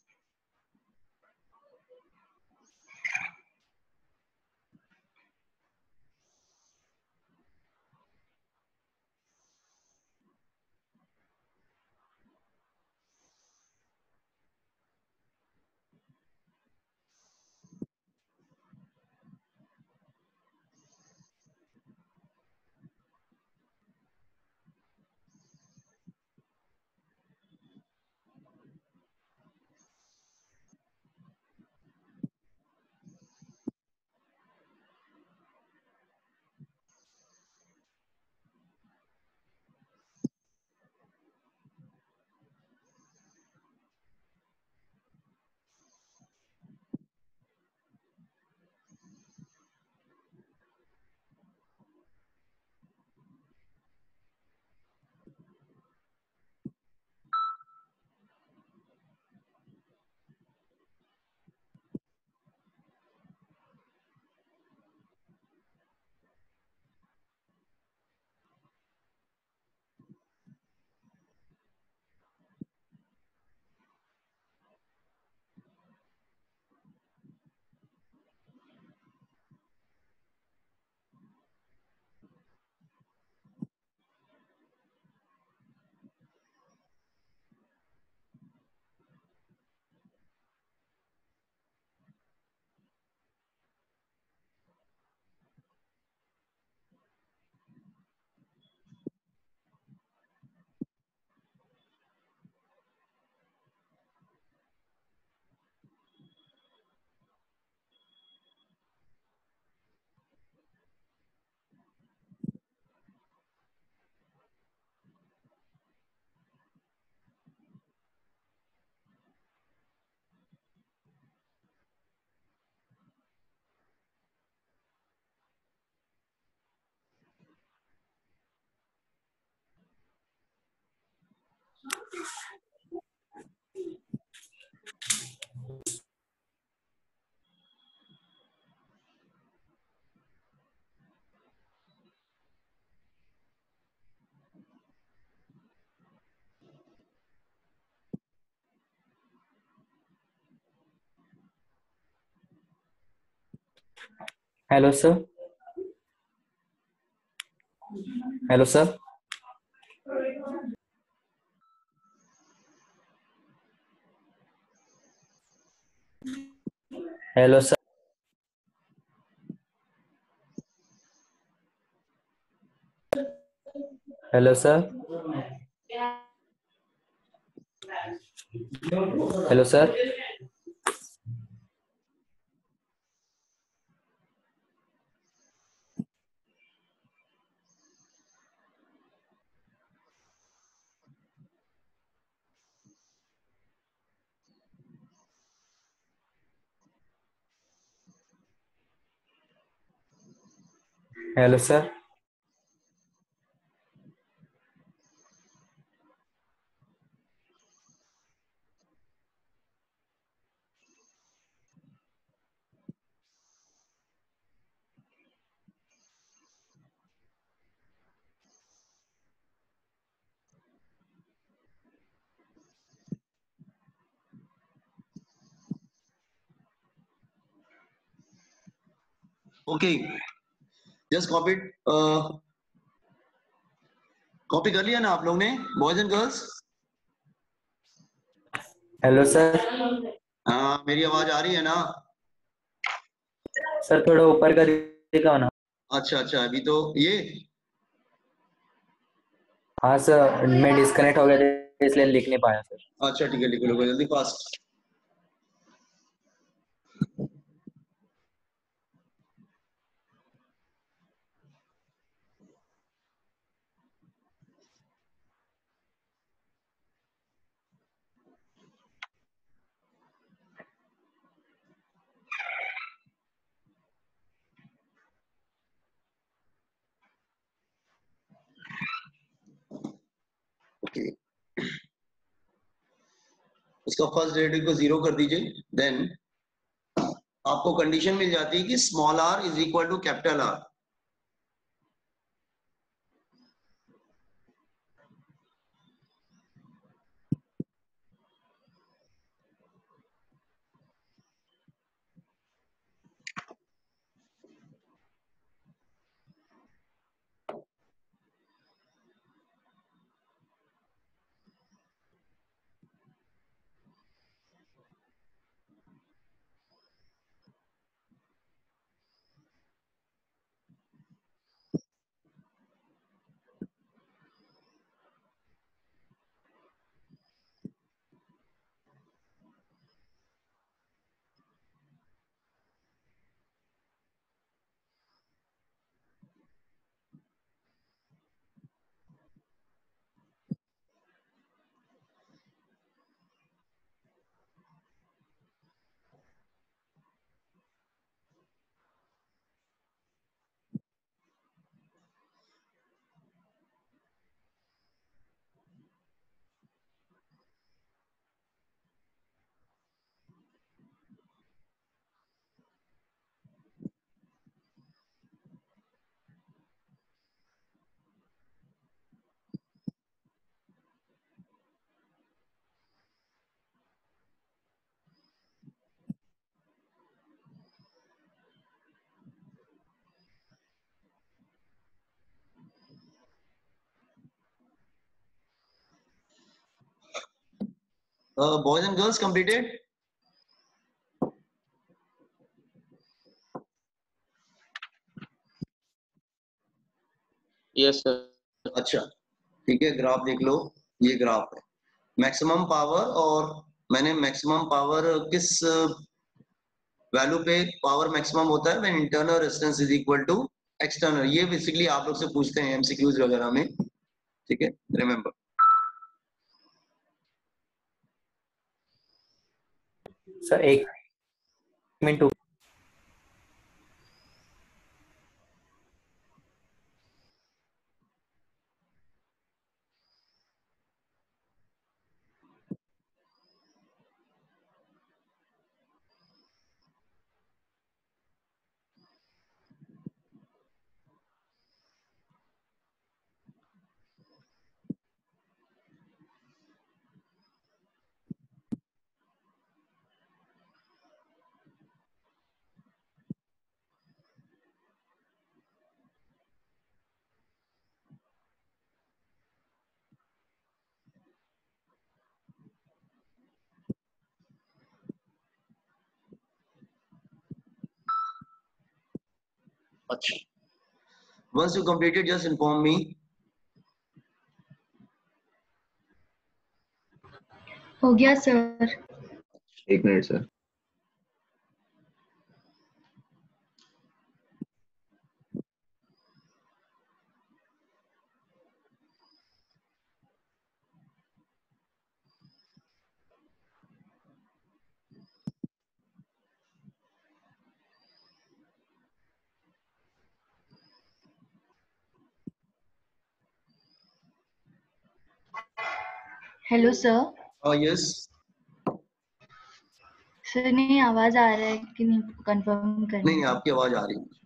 Hello sir. Hello sir. Hello sir. Hello sir. Hello sir. Hello sir. Okay, just copy it. Copy कर लिया ना आप लोग ने, boys and girls? Hello sir. हाँ, मेरी आवाज आ रही है ना? सर थोड़ा ऊपर करिएगा ना। अच्छा अच्छा, अभी तो ये हाँ सर, मैं डिस्कनेक्ट हो गया था इसलिए लिख नहीं पाया सर। अच्छा ठीक है, लिखो लिखो जल्दी फास्ट। ओके, इसका फर्स्ट डेरिवेटिव को 0 कर दीजिए, देन आपको कंडीशन मिल जाती है कि small r is equal to capital R. Boys and girls completed? Yes, sir. अच्छा, ठीक है, ग्राफ देख लो, ये ग्राफ है मैक्सिमम पावर, और मैंने मैक्सिमम पावर किस वैल्यू पे पावर मैक्सिमम होता है, when internal resistance is equal to external. ये बेसिकली आप लोग से पूछते हैं एमसीक्यूज वगैरह में, ठीक है, रिमेंबर. Sir 1 minute. अच्छा, once you completed just inform me. हो गया sir. 1 minute sir. Hello sir. Yes, sir नहीं आवाज आ रहा है कि नहीं कंफर्म करना नहीं है. आपकी आवाज आ रही है.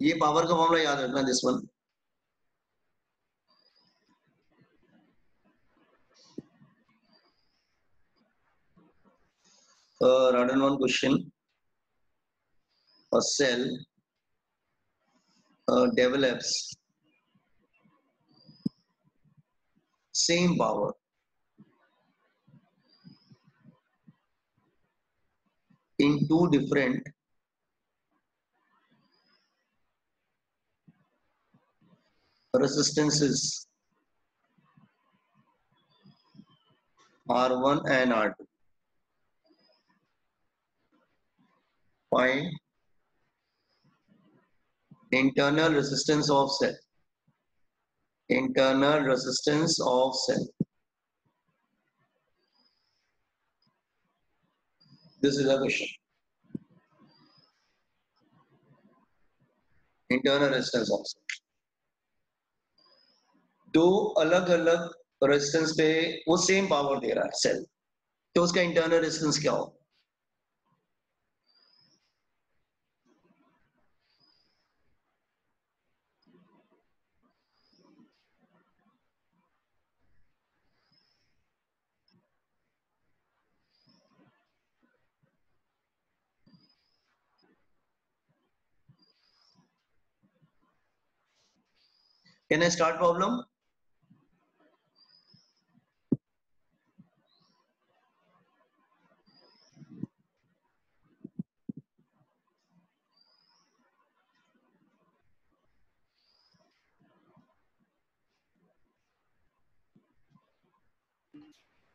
ये पावर का फॉर्मूला याद रखना, this one. Written one question: a cell develops same power in two different resistances R1 and R2. Find internal resistance of cell. Internal resistance of cell. This is a question. Internal resistance of cell. दो अलग अलग resistance पे वो same power दे रहा है cell, तो उसका internal resistance क्या हो? Can I start problem?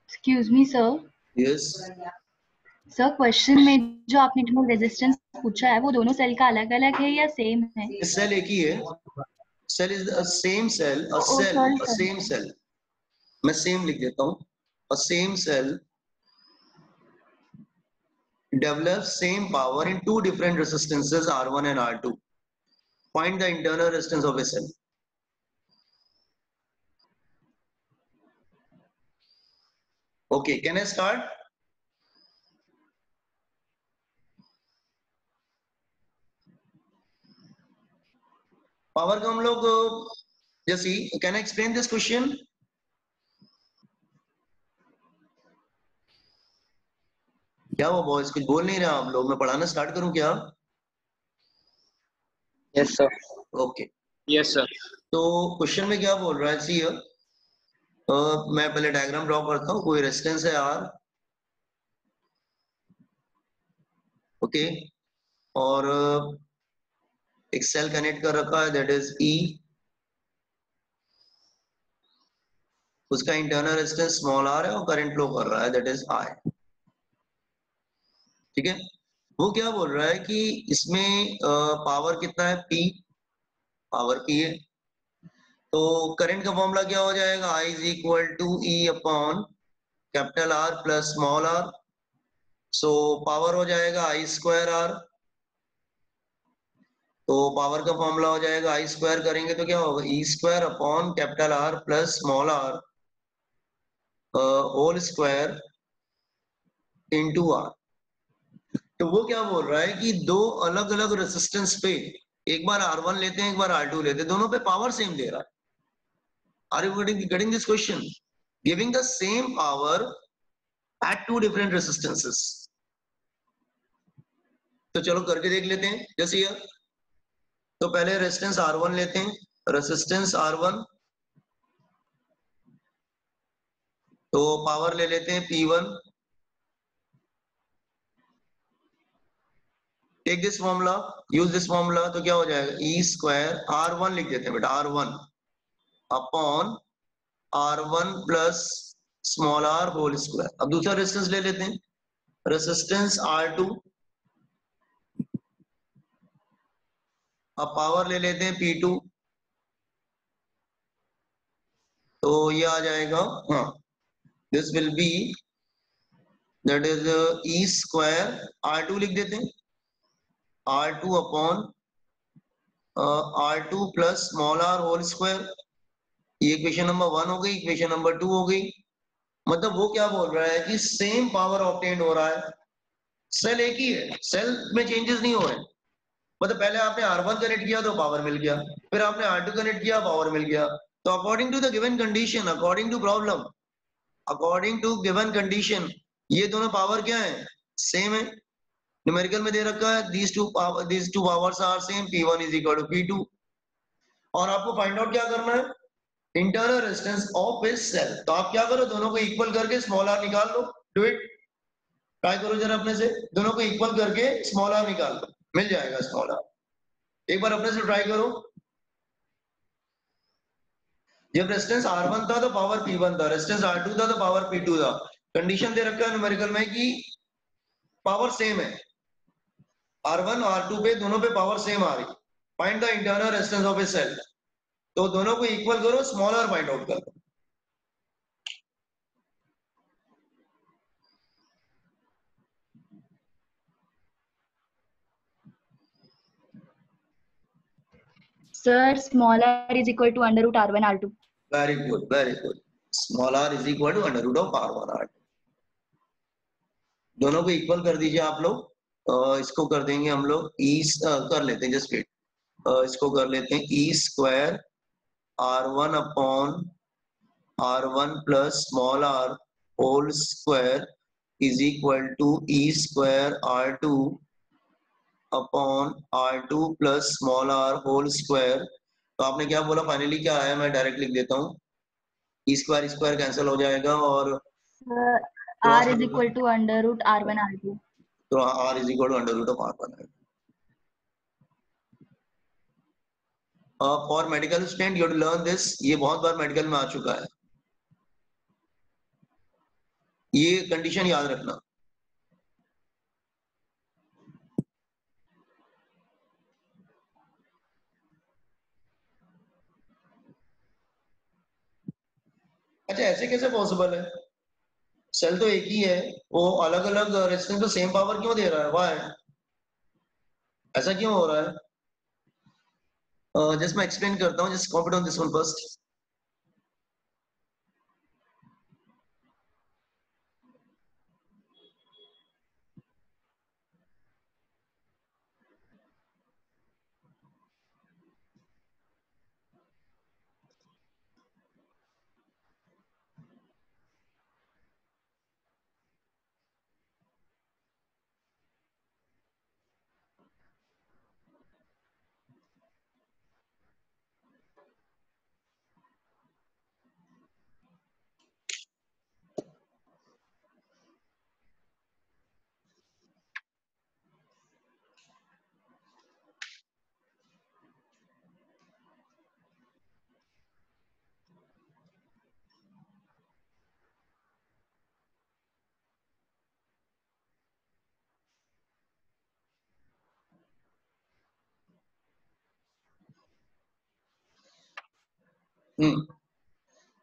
Excuse me, sir. Yes. Sir question में जो आपने इंटरनल रेजिस्टेंस पूछा है वो दोनों सेल का अलग अलग है या सेम है? सेल एक ही है. Cell is a same cell. A cell, sorry, a sir. same cell. मैं same लिख देता हूँ. A same cell develops same power in two different resistances R1 and R2. Find the internal resistance of a cell. Okay, can I start? Power का हम लोग जैसे can I explain this question? क्या वो boys कुछ बोल नहीं रहे आप लोग? मैं पढ़ाना स्टार्ट करूं क्या? Yes, sir. Okay. Yes, sir. तो क्वेश्चन में क्या बोल रहा है? सी मैं पहले डायग्राम ड्रॉ करता हूँ. कोई रेजिस्टेंस है आर, ओके, और एक सेल कनेक्ट कर रखा है दैट इज ई. उसका इंटरनल रेजिस्टेंस स्मॉल आर है और करंट फ्लो कर रहा है दैट इज आई. ठीक है. वो क्या बोल रहा है कि इसमें पावर कितना है? पी. पावर पी है. तो करंट का फॉर्मूला क्या हो जाएगा? I is equal to E upon capital R plus small R. So power हो जाएगा आई स्क्वायर आर. तो पावर का फॉर्मूला हो जाएगा आई स्क्वायर करेंगे तो क्या होगा? E square upon capital R plus small R whole square into R. तो वो क्या बोल रहा है कि दो अलग अलग रेजिस्टेंस पे एक बार R1 लेते हैं, एक बार R2 लेते हैं, दोनों पे पावर सेम दे रहा है. Are you getting this question? Giving the same power at two different resistances. तो चलो करके देख लेते हैं. जैसे ये तो पहले रेजिस्टेंस R1 लेते हैं. रेजिस्टेंस R1 तो पावर ले लेते हैं P1. Take this formula, use this formula. तो क्या हो जाएगा? ई स्क्वायर R1 लिख देते हैं बेटा, R1 upon R1 plus small R whole square. अब दूसरा रेजिस्टेंस ले लेते हैं, रेजिस्टेंस R2. अब पावर ले लेते हैं P2. तो ये आ जाएगा, हाँ, this will be that is E square R2 लिख देते हैं, R2 upon R2 plus small R whole square. ये इक्वेशन नंबर 1 हो गई. इक्वेशन नंबर 2 हो गई. मतलब वो क्या बोल रहा है कि सेम पावर ऑब्टेन हो रहा है. सेल एक ही है, सेल में चेंजेस नहीं हो रहे. मतलब पहले आपने R1 कनेक्ट किया तो पावर मिल गया, फिर आपने R2 कनेक्ट किया पावर मिल गया। तो according to the given condition, according to problem, according to given condition, ये दोनों पावर क्या है, सेम है। न्यूमेरिकल में दे रखा है these two powers are same, P1 is equal to P2। और आपको फाइंड आउट क्या करना है, internal resistance of his cell. तो आप क्या करो, दोनों को इक्वल करके स्मॉल आर निकाल लो। डू इट, ट्राई करो जरा अपने से, दोनों को इक्वल करके स्मॉल आर निकाल लो, मिल जाएगा स्मॉल आर। एक बार अपने से ट्राई करो। जब रेजिस्टेंस R1 था तो पावर P1 था, रेजिस्टेंस R2 था तो पावर P2 था। कंडीशन दे रखा है न्यूमेरिकल में कि पावर सेम है, R1 R2 पे दोनों पे पावर सेम आ रही। Find the internal resistance of a cell. तो दोनों को इक्वल करो, स्मॉल आर फाइंड आउट करो। Sir, small r is equal to under root R1 R2. Very good, very good. Small R is equal to under root of R1 R2। दोनों को equal कर दीजिए आप लोग। इसको कर देंगे हम लोग कर लेते हैं जस्ट वेट, इसको कर लेते हैं E square R1 upon R1 plus small R whole square is equal to E square R2 upon R2 plus small R whole square. तो आपने क्या बोला फाइनली, क्या आया, मैं डायरेक्ट लिख देता हूँ। ई स्क्वायर स्क्वायर कैंसिल हो जाएगा और R is equal to under root R1 R2. तो R is equal to under root of R1 R2। For medical student you have to learn this, ये बहुत बार मेडिकल में आ चुका है, ये कंडीशन याद रखना। अच्छा, ऐसे कैसे पॉसिबल है, सेल तो एक ही है, वो अलग अलग रेजिस्टेंस पे सेम पावर क्यों दे रहा है, वाह है ऐसा क्यों हो रहा है? जस्ट मैं एक्सप्लेन करता हूँ, just copy down this one first.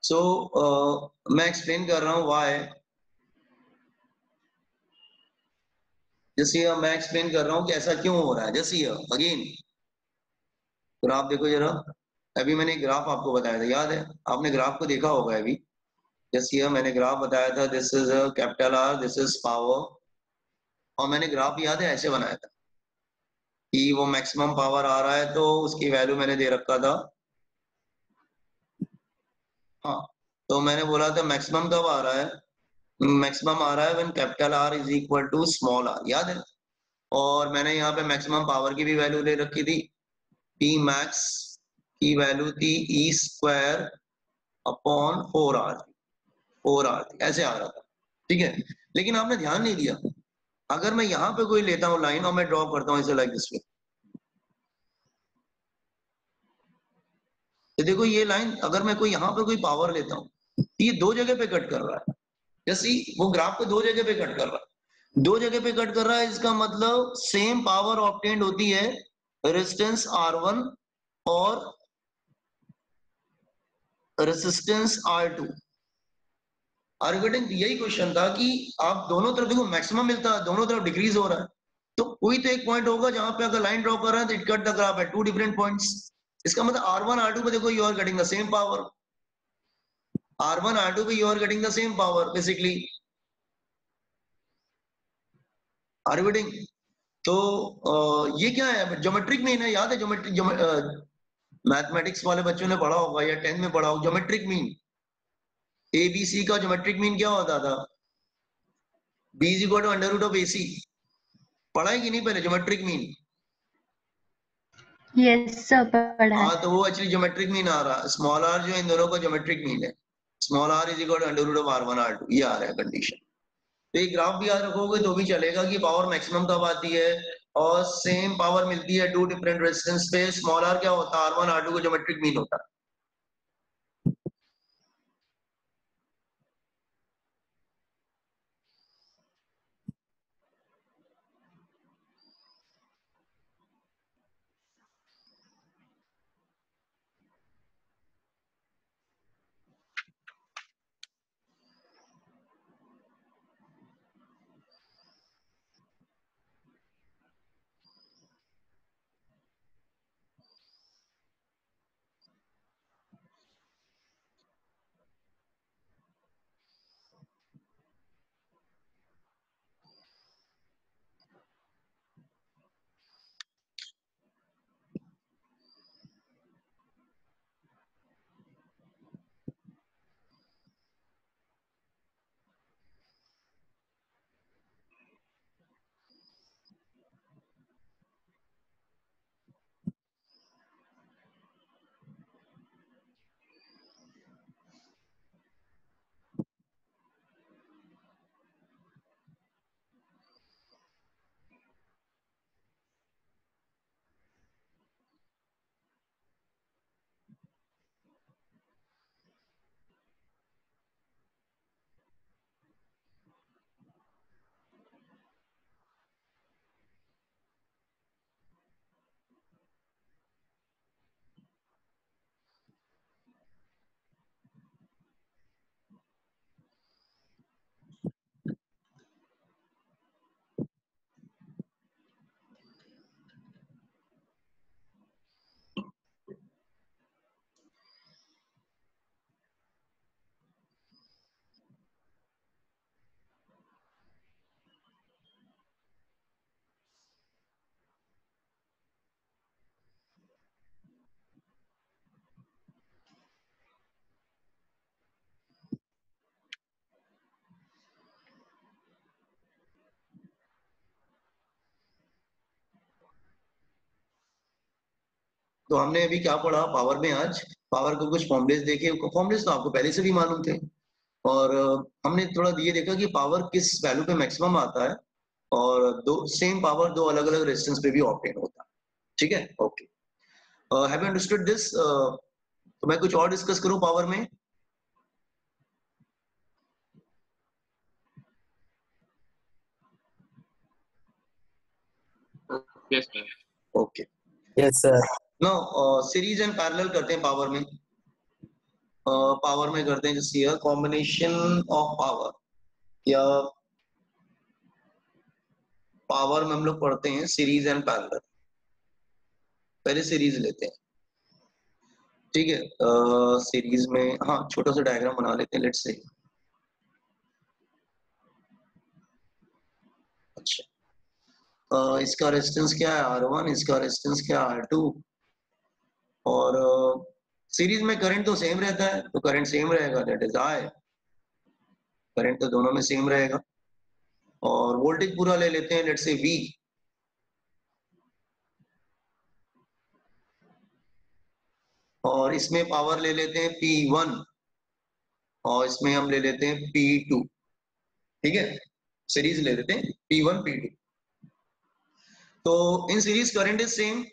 So मैं एक्सप्लेन कर रहा हूँ व्हाई, जैसे मैं एक्सप्लेन कर रहा हूँ कि ऐसा क्यों हो रहा है। जैसे अगेन ग्राफ देखो जरा, अभी मैंने ग्राफ आपको बताया था, याद है आपने ग्राफ को देखा होगा अभी। जैसे मैंने ग्राफ बताया था, this is capital R, this is power, और मैंने ग्राफ याद है ऐसे बनाया था कि वो मैक्सिमम पावर आ रहा है तो उसकी वैल्यू मैंने दे रखा था। हाँ, तो मैंने बोला था मैक्सिमम कब आ रहा है, मैक्सिमम आ रहा है when capital R is equal to small r, याद है। और मैंने यहाँ पे मैक्सिमम पावर की भी वैल्यू ले रखी थी, P मैक्स की वैल्यू थी ई स्क्वायर अपॉन 4R ऐसे आ रहा था, ठीक है। लेकिन आपने ध्यान नहीं दिया, अगर मैं यहाँ पे कोई लेता हूँ लाइन और मैं ड्रॉ करता हूँ इसे लाइक दिस वे, तो देखो ये लाइन अगर मैं कोई यहाँ पे कोई पावर लेता हूँ, ये दो जगह पे कट कर रहा है। जैसे वो ग्राफ को दो जगह पे कट कर रहा है, दो जगह पे कट कर रहा है, इसका मतलब सेम पावर ऑब्टेन्ड होती है रेजिस्टेंस R1 और रेजिस्टेंस R2। यही क्वेश्चन था कि आप दोनों तरफ देखो मैक्सिमम मिलता है, दोनों तरफ डिक्रीज हो रहा है, तो कोई तो एक पॉइंट होगा जहां पे अगर लाइन ड्रॉ कर रहा है तो it cut the graph at two different points. इसका मतलब R1 R2 पे देखो you are getting the same power, R1 R2 पे you are getting the same power basically, are you getting? तो ये क्या है, ज्योमेट्रिक मीन है, याद है ज्योमेट्रिक, मैथमेटिक्स वाले बच्चों ने पढ़ा होगा या 10th में पढ़ा होगा ज्योमेट्रिक मीन। एबीसी का ज्योमेट्रिक मीन क्या होता था? B is equal to under root of AC। पढ़ा है कि नहीं पहले ज्योमेट्रिक मीन? यस सर, पढ़ा है। हाँ, तो वो एक्चुअली ज्योमेट्रिक मीन आ रहा है, स्मॉल आर जो इन दोनों का ज्योमेट्रिक मीन है। Small R is equal to under root of R1 R2, ये आ रहा है कंडीशन। तो ये ग्राफ भी याद रखोगे तो भी चलेगा कि पावर मैक्सिमम कब आती है, और सेम पावर मिलती है टू डिफरेंट रेजिस्टेंस पे। स्मॉल आर क्या होता है? R1 R2 का ज्योमेट्रिक मीन होता है। तो हमने अभी क्या पढ़ा पावर में आज? पावर को कुछ फॉर्मुलेस देखे, फॉर्मुलेस तो आपको पहले से भी मालूम थे। और हमने थोड़ा ये देखा कि पावर किस वैल्यू पे मैक्सिमम आता है, और दो सेम पावर दो अलग अलग रेजिस्टेंस पे भी ऑब्टेन होता है। ठीक है, okay. Have you understood this? तो मैं कुछ और डिस्कस करूं पावर में? Yes, sir. Okay. Yes, sir. Now series and parallel करते हैं पावर में। पावर में करते हैं जैसे कॉम्बिनेशन ऑफ पावर, या पावर में हम लोग पढ़ते हैं सीरीज एंड पैरेलल। पहले सीरीज लेते हैं, ठीक है। सीरीज में हाँ छोटा सा डायग्राम बना लेते हैं, लेट्स से। अच्छा, इसका रेजिस्टेंस क्या है? R1, इसका रेजिस्टेंस क्या है? R2। और सीरीज में करंट तो सेम रहता है, तो करंट सेम रहेगा, दैट इज I। करंट तो दोनों में सेम रहेगा। और वोल्टेज पूरा ले लेते हैं, लेट्स से V। और इसमें पावर ले लेते हैं P1, और इसमें हम ले लेते हैं P2। ठीक है, सीरीज ले लेते हैं P1 P2। तो in series current is same.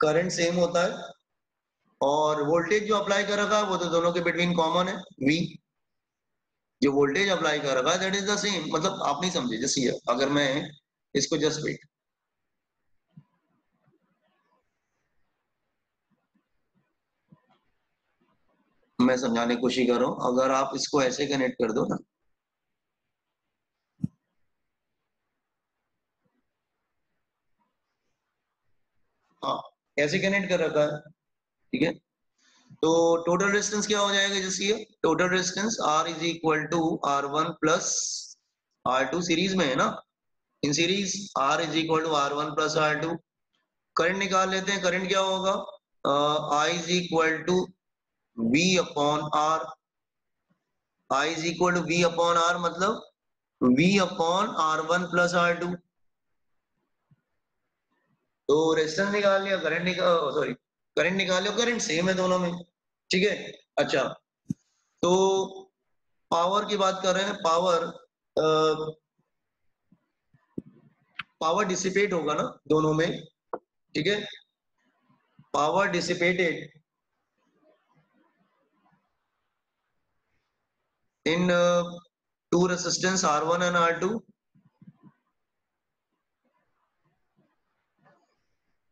Current same होता है, और वोल्टेज जो अप्लाई कर रखा है वो तो दोनों के बिटवीन कॉमन है, V। जो वोल्टेज अप्लाई कर रखा है दैट इज द सेम। मतलब आप नहीं समझे, जैसे अगर मैं इसको जस्ट वेट, मैं समझाने की कोशिश कर रहा हूं। अगर आप इसको ऐसे कनेक्ट कर दो ना, हाँ ऐसे कनेक्ट कर रखा है, ठीक है। तो टोटल रेजिस्टेंस क्या हो जाएगा जैसे ये total resistance R is equal to R1 plus R2 series में है ना, in series R is equal to R1 plus R2। Current निकाल लेते हैं, करंट क्या होगा I is equal to V upon R, I is equal to V upon R मतलब V upon R1 plus R2। तो रेजिस्टेंस निकाल लिया, current निकाल सॉरी करंट निकाल लिया, करंट सेम है दोनों में, ठीक है। अच्छा तो पावर की बात कर रहे हैं, पावर डिसिपेट होगा ना दोनों में, ठीक है। Power dissipated in two resistance R1 and R2,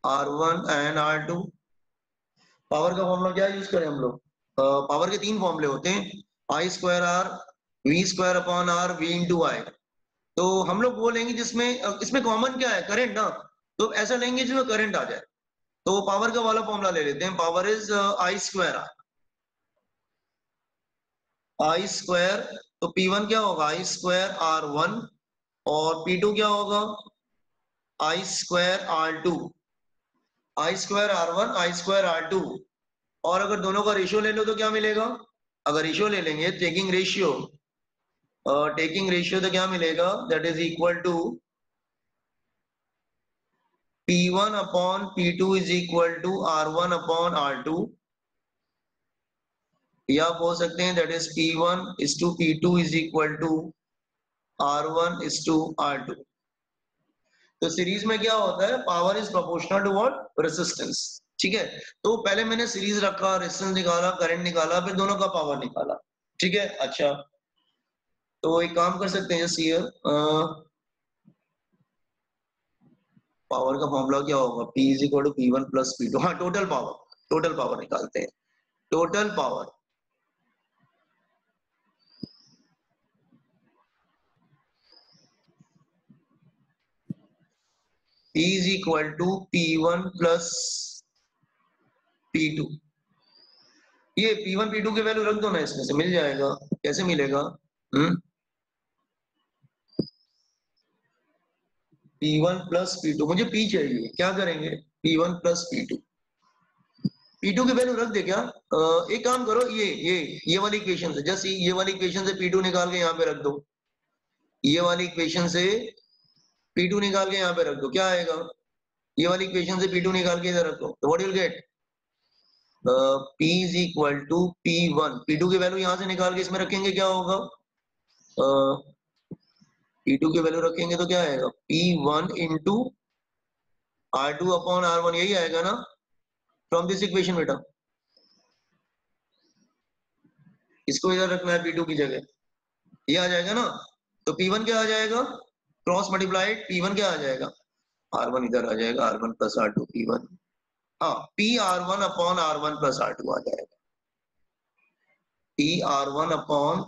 R1 and R2। Power का फॉर्मूला क्या यूज करें हम लोग, पावर के तीन फॉर्मूले होते हैं, I square R, V square upon R, V into I. तो हम लोग वो लेंगे जिसमें इसमें कॉमन क्या है करंट ना, तो ऐसा लेंगे जिसमें करंट आ जाए। तो पावर का वाला फॉर्मूला ले लेते हैं, power is I square R, I square. तो P1 क्या होगा I स्क्वायर R1 और P2 क्या होगा I square R2, I square R1 I square R2। और अगर दोनों का रेशियो ले लो तो क्या मिलेगा, अगर रेशियो ले लेंगे टेकिंग रेशियो तो क्या मिलेगा, that is equal to P1 upon P2 is equal to R1 upon R2, या आप बोल सकते हैं that is P1 is to P2 is equal to R1 is to R2। तो सीरीज में क्या होता है, power is proportional to what resistance, ठीक है। तो पहले मैंने सीरीज रखा, रेजिस्टेंस निकाला, करंट निकाला, फिर दोनों का पावर निकाला, ठीक है। अच्छा तो एक काम कर सकते हैं जैसे पावर का फॉर्मूला क्या होगा, P is equal to P1 plus P2, हाँ टोटल पावर निकालते हैं, total power P is equal to P1 plus P2। ये P1 P2 की वैल्यू रख दो ना, इसमें से मिल जाएगा, कैसे मिलेगा, P1 प्लस P2, मुझे P चाहिए, क्या करेंगे P1 प्लस P2, P2 की वैल्यू रख दे क्या, एक काम करो, ये वाली इक्वेशन से, जस्ट ये वाली इक्वेशन से P2 निकाल के यहाँ पे रख दो, ये वाली इक्वेशन से P2 निकाल के यहाँ पे रख दो, क्या आएगा, ये वाली इक्वेशन से P2 निकाल के इधर रख दो, तो what will get P is equal to P1, P2 की वैल्यू यहाँ से निकाल के इसमें रखेंगे, क्या होगा P2 की वैल्यू रखेंगे तो क्या आएगा P1 into R2 upon R1, यही आएगा ना फ्रॉम दिस इक्वेशन बेटा, इसको इधर रखना है P2 की जगह, ये आ जाएगा ना। तो P1 क्या आ जाएगा, क्रॉस मल्टीप्लाइड P1 क्या आ जाएगा, R1 इधर आ जाएगा, R1 प्लस R2 P1, हाँ P R1 upon R1 plus R2 आ जाएगा, P R1 upon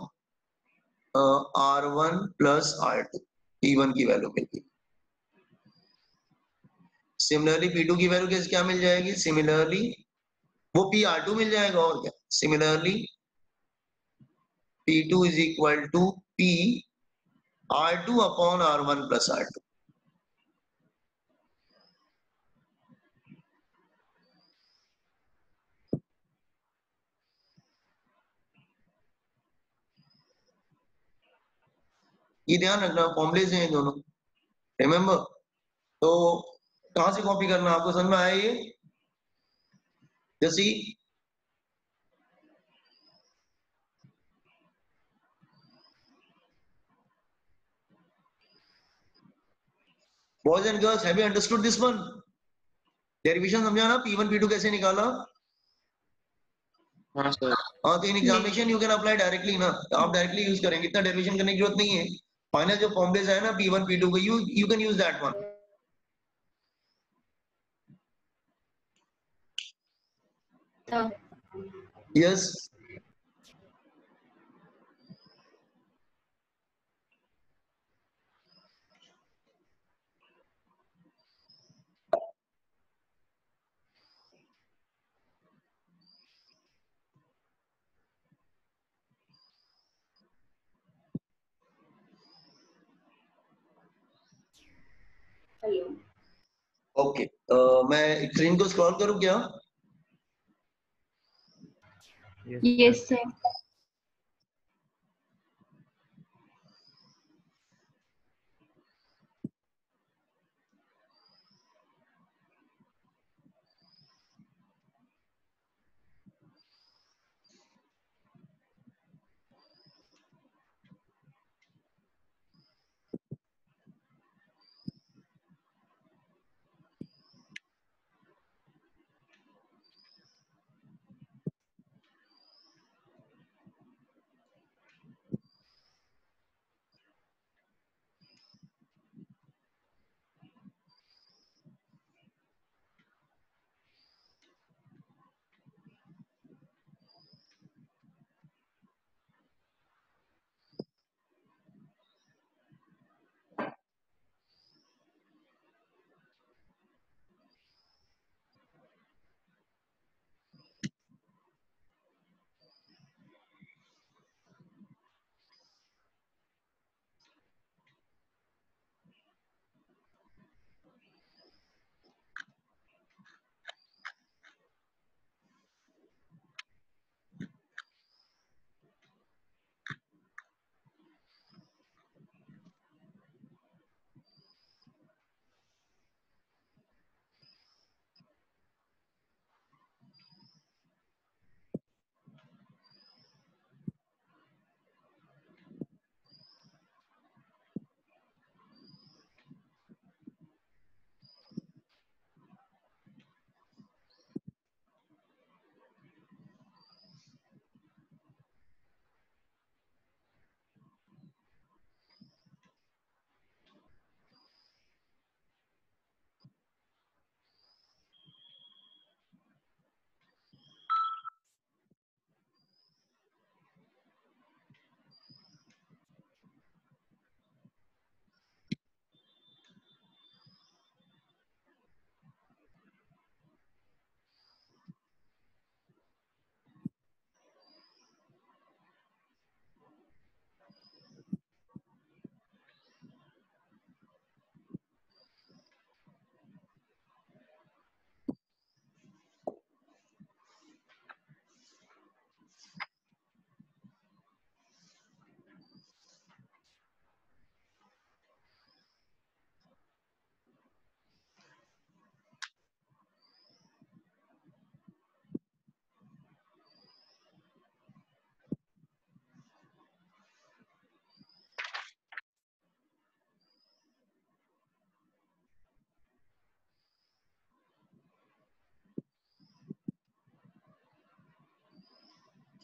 R1 plus R2, P1 की वैल्यू मिल गई। सिमिलरली P2 की वैल्यू कैसे क्या मिल जाएगी, सिमिलरली वो P R2 मिल जाएगा, और क्या, similarly P2 is equal to P R2 upon R1 plus R2। ये ध्यान रखना, फॉर्मुलेज हैं दोनों, रिमेम्बर। तो कहां से कॉपी करना, आपको समझ में आया ये, जैसी boys and girls, have you understood this one, derivation समझा ना, P1 P2 कैसे निकाला, हाँ सर। हाँ। तो in examination you can apply directly ना, आप डायरेक्टली यूज करेंगे, इतना डेरिवेशन करने की जरूरत नहीं है, फाइनल जो फॉर्मुलेज है ना P1 P2 को, you can use that one. Yes okay, मैं स्क्रीन को स्क्रॉल करूं क्या? Yes sir.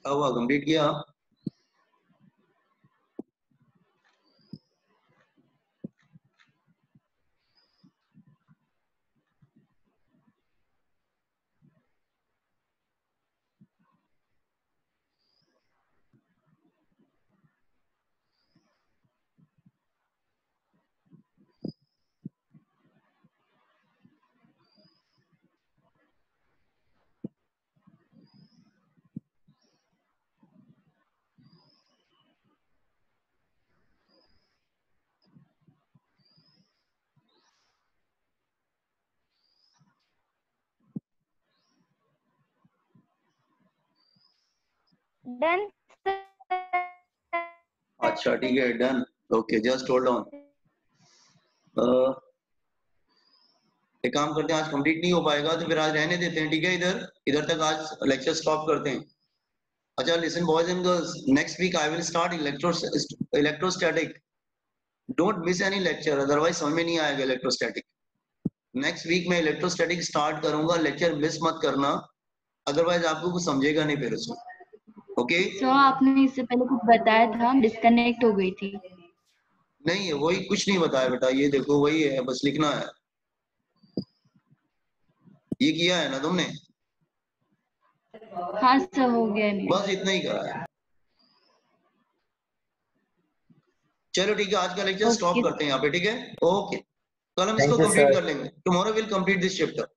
क्या हुआ, कंप्लीट किया? डन। अच्छा ठीक है, done. Okay, just hold on. एक काम करते हैं, आज कंप्लीट नहीं हो पाएगा तो फिर आज रहने देते हैं, ठीक है? इधर इधर तक आज लेक्चर स्टॉप करते हैं। अच्छा, listen boys and girls, next week I will start electrostatic. Don't miss any lecture, otherwise समझ में नहीं आएगा इलेक्ट्रोस्टैटिक। नेक्स्ट वीक में इलेक्ट्रोस्टैटिक स्टार्ट करूंगा, लेक्चर मिस मत करना, अदरवाइज आपको कुछ समझेगा नहीं फिर उसमें। ओके? सर आपने इससे पहले कुछ बताया था, डिस्कनेक्ट हो गई थी। नहीं है, वही कुछ नहीं बताया बेटा, ये देखो वही है, बस लिखना है। ये किया है ना तुमने? हाँ सर, हो गया है। बस इतना ही करा है। चलो ठीक है, आज का लेक्चर स्टॉप Okay. करते हैं यहाँ पे, ठीक है? ओके, कल हम Thank इसको you, कंप्लीट sir. कर लेंगे। Tomorrow will complete this chapter.